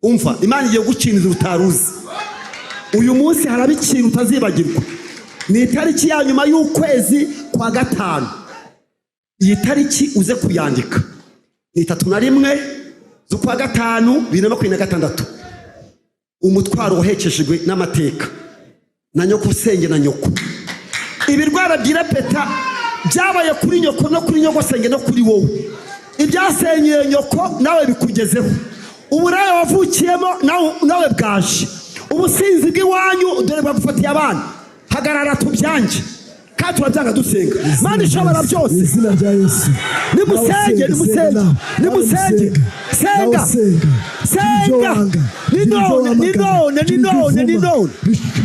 Umva, Imana igiye gukinira utaruzi. Uyu munsi haraba ikintu utazibagirwa. Ni itariki ya nyuma y'ukwezi kwa gatanu. Iyi tariki uze kuyandika. Ni 31 z'ukwa gatanu 2026. Umutwaro wahekeshejwe n'amateka na nyoko usenge na nyoko. Ibirwara byirapeta byabaye kuri nyoko no kuri nyoko senge no kuri wowe. Ibyasenyeye nyoko nawe bikugezeho. Uburaya wavukiyemo nawe bwaje. Ubusinzi bw'iwanyu dore bagufatiye abana. Hagarara tubyange kandi turabyanga dusenga. Mana ishobora byose, izina rya Yesu. Nimusenge senga ni none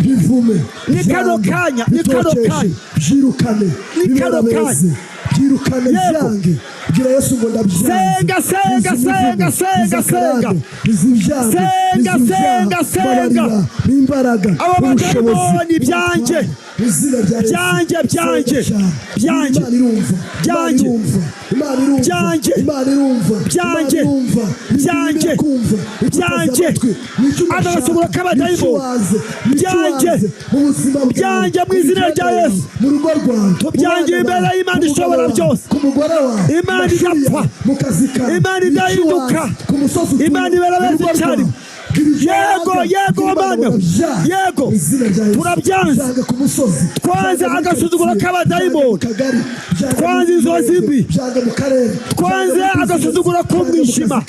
bivume ni kano kanya byirukane byange. Gira Yesu ngo ndabyange. Senga imbaraga ubushobozi byanjye adasubura kabadayimo byanjye mu izina rya Yesu. Mu rugo rwawe tubyangiye imbere y'Imana ishobora byose. Ku mugore wawe Imana idapfa, mu kazi kawe Imana idahinduka, Imana ibarabeza icyari. Yego Mana, yego turabyanze. Twanze agasuzuguro k'abadayimoni, twanze inzozi mbi, twanze agasuzuguro k'umwijima.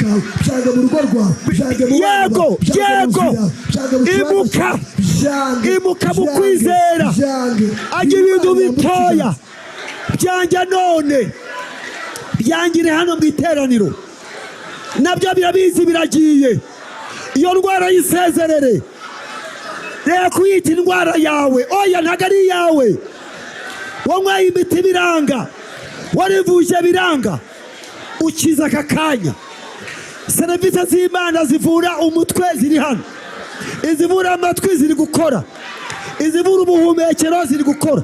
Yego imuka mu kwizera, ajya ibintu bitoya byanjye none byangire hano mu iteraniro, nabyo birabizi biragiye. Iyo ndwara y'isezerere reka kuyita indwara yawe, oya ntago ari iyawe. Wanyweye imiti biranga, warivuje biranga, ukiza aka kanya. Serivisi z'Imana zivura umutwe ziri hano, izivura amatwi ziri gukora, izivura ubuhumekero ziri gukora,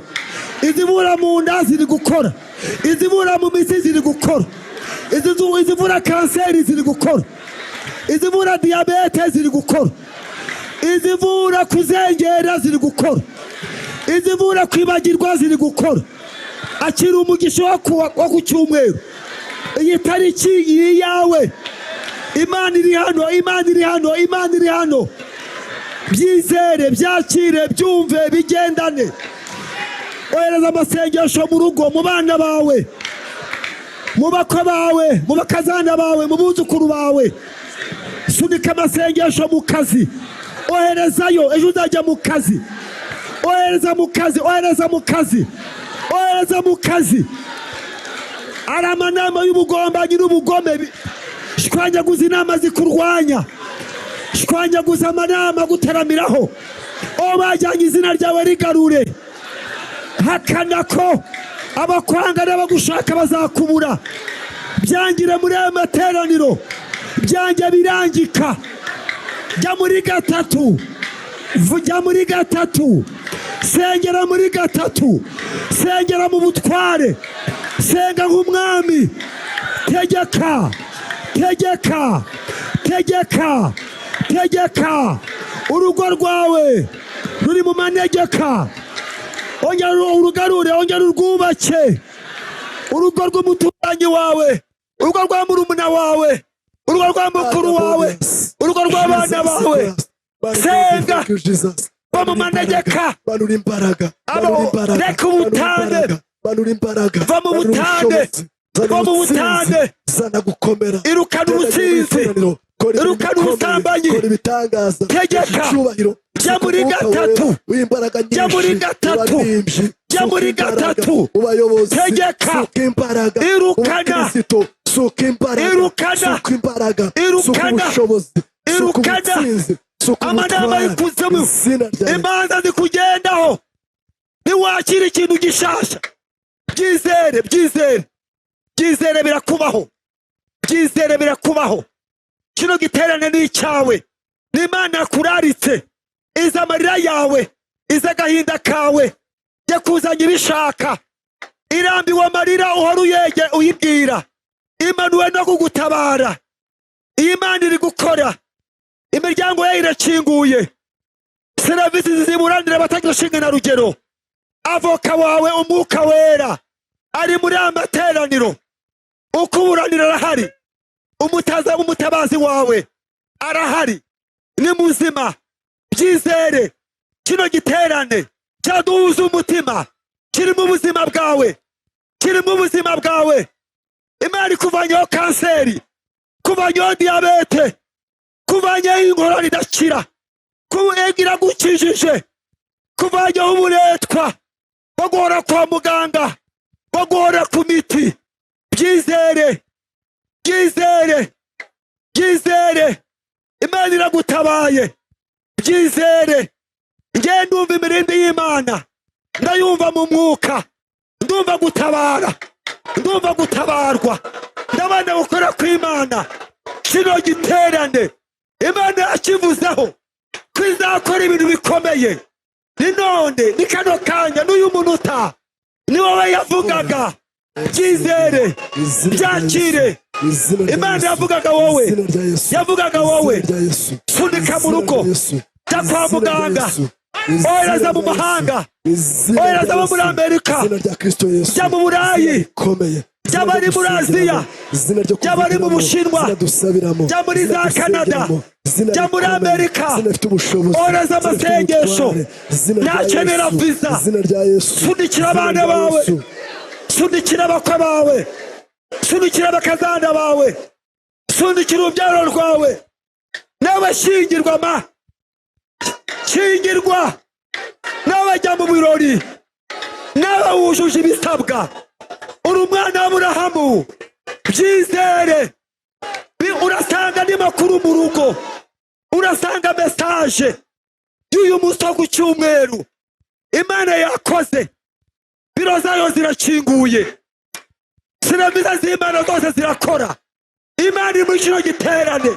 izivura mu nda ziri gukora, izivura mu mitsi ziri gukora, izivura kanseri ziri gukora, izivura diyabete ziri gukora, izivura kuzengera ziri gukora, izivura kwibagirwa ziri gukora. Akira umugisha wo ku cyumweru. Iyi tariki iri yawe. Imana iri hano. Byizere, byakire, byumve, bigendane. Ohereza amasengesho mu rugo, mu bana bawe, mu bakwe bawe, mu bakazana bawe, mu buzukuru bawe. Sunika amasengesho mu kazi, oherezayo, ejo uzajya mu kazi. Ohereza mu kazi. Ari amanama y'ubugombanyi n'ubugome, shwanyaguza inama zikurwanya, shwanyaguza amanama guteramiraho. aho bajyanye izina ryawe rigarure. Hakana ko abakwanga n'abagushaka bazakubura. Byangire muri aya materaniro, byange birangika. Jya muri gatatu, jya muri gatatu, sengera muri gatatu, sengera mu butware, senga nk'umwami. Tegeka, tegeka, tegeka, tegeka. Urugo rwawe ruri mu manegeka, ongera urugarure, ongera urwubake. Urugo rw'umuturanyi wawe, urugo rwa murumuna wawe, urugo rwa mukuru wawe, urugo rw'abana bawe. Senga va mu manegeka, reka ubutane, va mu butane, va mu butane. Irukana ubusinzi, irukana ubusambanyi. Tegeka, jya muri gatatu, jya muri gatatu, jya muri gatatu. Tegeka, irukana, irukana, irukana, irukana amanama y'ikuzimu, imanza zikugendaho. Niwakira ikintu gishasha, byizere, byizere, byizere birakubaho, byizere birakubaho. Kino giterane ni icyawe, n'Imana yakuraritse. Iza amarira yawe, iza agahinda kawe, yakuzanye ibishaka. Irambiwe amarira uhora uyibwira, imanuwe no kugutabara. Imana iri gukora, imiryango yayo irakinguye. Serivisi ziburanira abatagishinga na rugero. Avoka wawe Umwuka Wera ari muri amateraniro, ukuburanira arahari. Umutabazi wawe arahari, ni muzima. Byizere, kino giterane cyaduhuza umutima, kiri mu buzima bwawe, kiri mu buzima bwawe. Imana ikuvanyeho kanseri, kuvanyeho diyabete, kuvanyeho inkorora idakira, kugira gukijije, kuvanyeho uburetwa, bagora kwa muganga, bagora ku miti. Byizere, byizere, byizere, Imana iragutabaye. Byizere, nge ndumva imirindi y'Imana, ndayumva mu mwuka, ndumva gutabara, ndumva gutabarwa, ndabana gukora kw'Imana. Kino giterane Imana yakivuzeho ko izakora ibintu bikomeye. Ni none, ni kano kanya, n'uyu munota, ni wowe yavugaga. Byizere, byakire. Imana yavugaga wowe, yavugaga wowe. Sunika mu rugo, jya kwa muganga, ohereza mu mahanga, ohereza abo muri Amerika, jya mu Burayi, jya bari muri Aziya, jya bari mu Bushinwa, jya muri za Canada, jya muri Amerika, ohereza amasengesho. Nakenera visa, sunikira abana bawe, sunikira abakwe bawe, sunikira abakazana bawe, sunikira urubyaro rwawe. N'abashyingirwa ma, shingirwa, n'abajya mu birori, n'abawujuje ibisabwa. Uri umwana w'Aburahamu. Byizere, urasanga andi makuru mu rugo, urasanga mesaje y'uyu munsi wo ku cyumweru. Imana yakoze, biro zayo zirakinguye, serivisi z'Imana zose zirakora. Imana iri muri kino giterane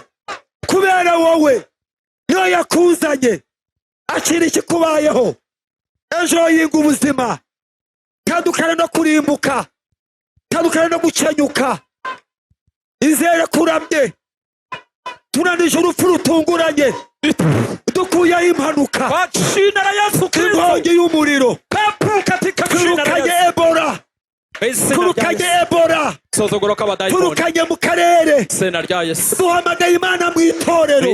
kubera wowe, niyo yakuzanye. Akira ikikubayeho, ejo yinga ubuzima, tandukana no kurimbuka, tandukana no gukenyuka. Izere kuramye, tunanije urupfu rutunguranye, dukuyeho impanuka, inkongi y'umuriro, turukanye Ebola, turukanye Ebola, turukanye mu karere. Duhamagaye Imana mu itorero,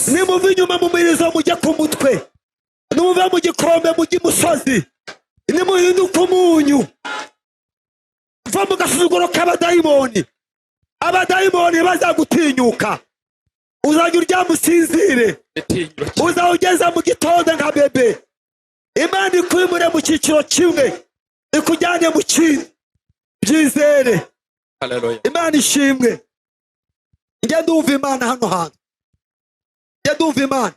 nimuve inyuma mu mirizo mujye ku mutwe, nimuve mu gikombe mujye imusozi, nimuhinduke umunyu. Va mu gasuzuguro k'abadayimoni, abadayimoni bazagutinyuka. Uzajya uryama usinzire, uzawugeza mu gitondo nka bebe. Imana ikwimure mu cyiciro kimwe, ikujyane mu kindi. Byizere, Imana ishimwe. Njye ndumva Imana hano hantu, njye ndumva Imana.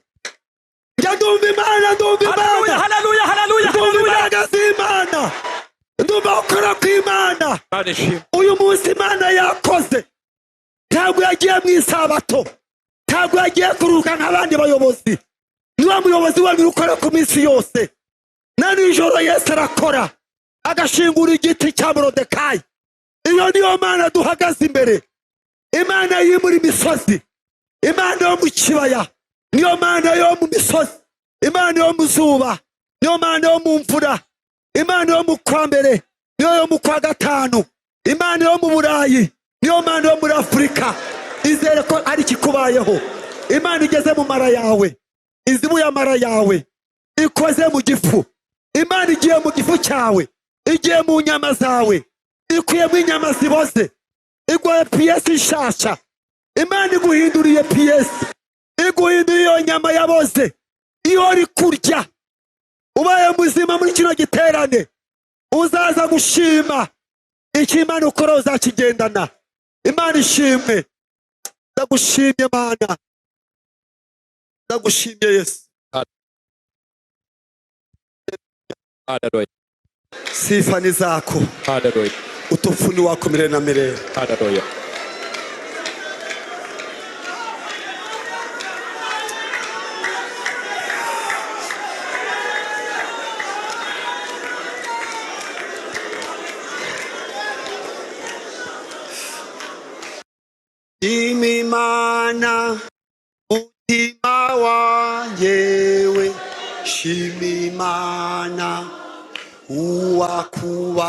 njya ndumva Imana, ndumva Haleluya, Imana, haleluya, haleluya, ndumva haleluya. imbaraga z'Imana, ndumva gukora kw'Imana. Imana ishimwe. Uyu munsi Imana yakoze, ntabwo yagiye mu isabato, ntabwo yagiye kuruhuka nk'abandi bayobozi. Niwe muyobozi wanyu ukora ku minsi yose. Na nijoro Yesu arakora, agashingura igiti cya Moridekayi. Iyo niyo Mana duhagaze imbere, Imana yimura imisozi, Imana yo mu kibaya, niyo Mana yo mu misozi, Imana yo mu zuba, niyo Mana yo mu mvura, Imana yo mu kwa mbere, niyo yo mu kwa gatanu, Imana yo mu Burayi, niyo Mana yo muri Afurika. Izere ko ari kikubayeho. Imana igeze mu mara yawe, izibuye amara yawe, ikoze mu gifu. Imana igiye mu gifu cyawe, igiye mu nyama zawe, ikuyemo inyama ziboze, iguhe piyesi nshasha. Imana iguhinduriye piyesi, iguhinduriye iyo nyama yaboze, iyo uri kurya. Ubaye muzima muri kino giterane, uzaza gushima icyo Imana ukora, uzakigendana. Imana ishimwe. Ndagushimye Mana, ndagushimye Yesu. Haleluya, Sifa ni zako, haleluya, utukufu ni wako milele na milele. haleluya. Imana mutima wanjewe, shima Imana uwakubatu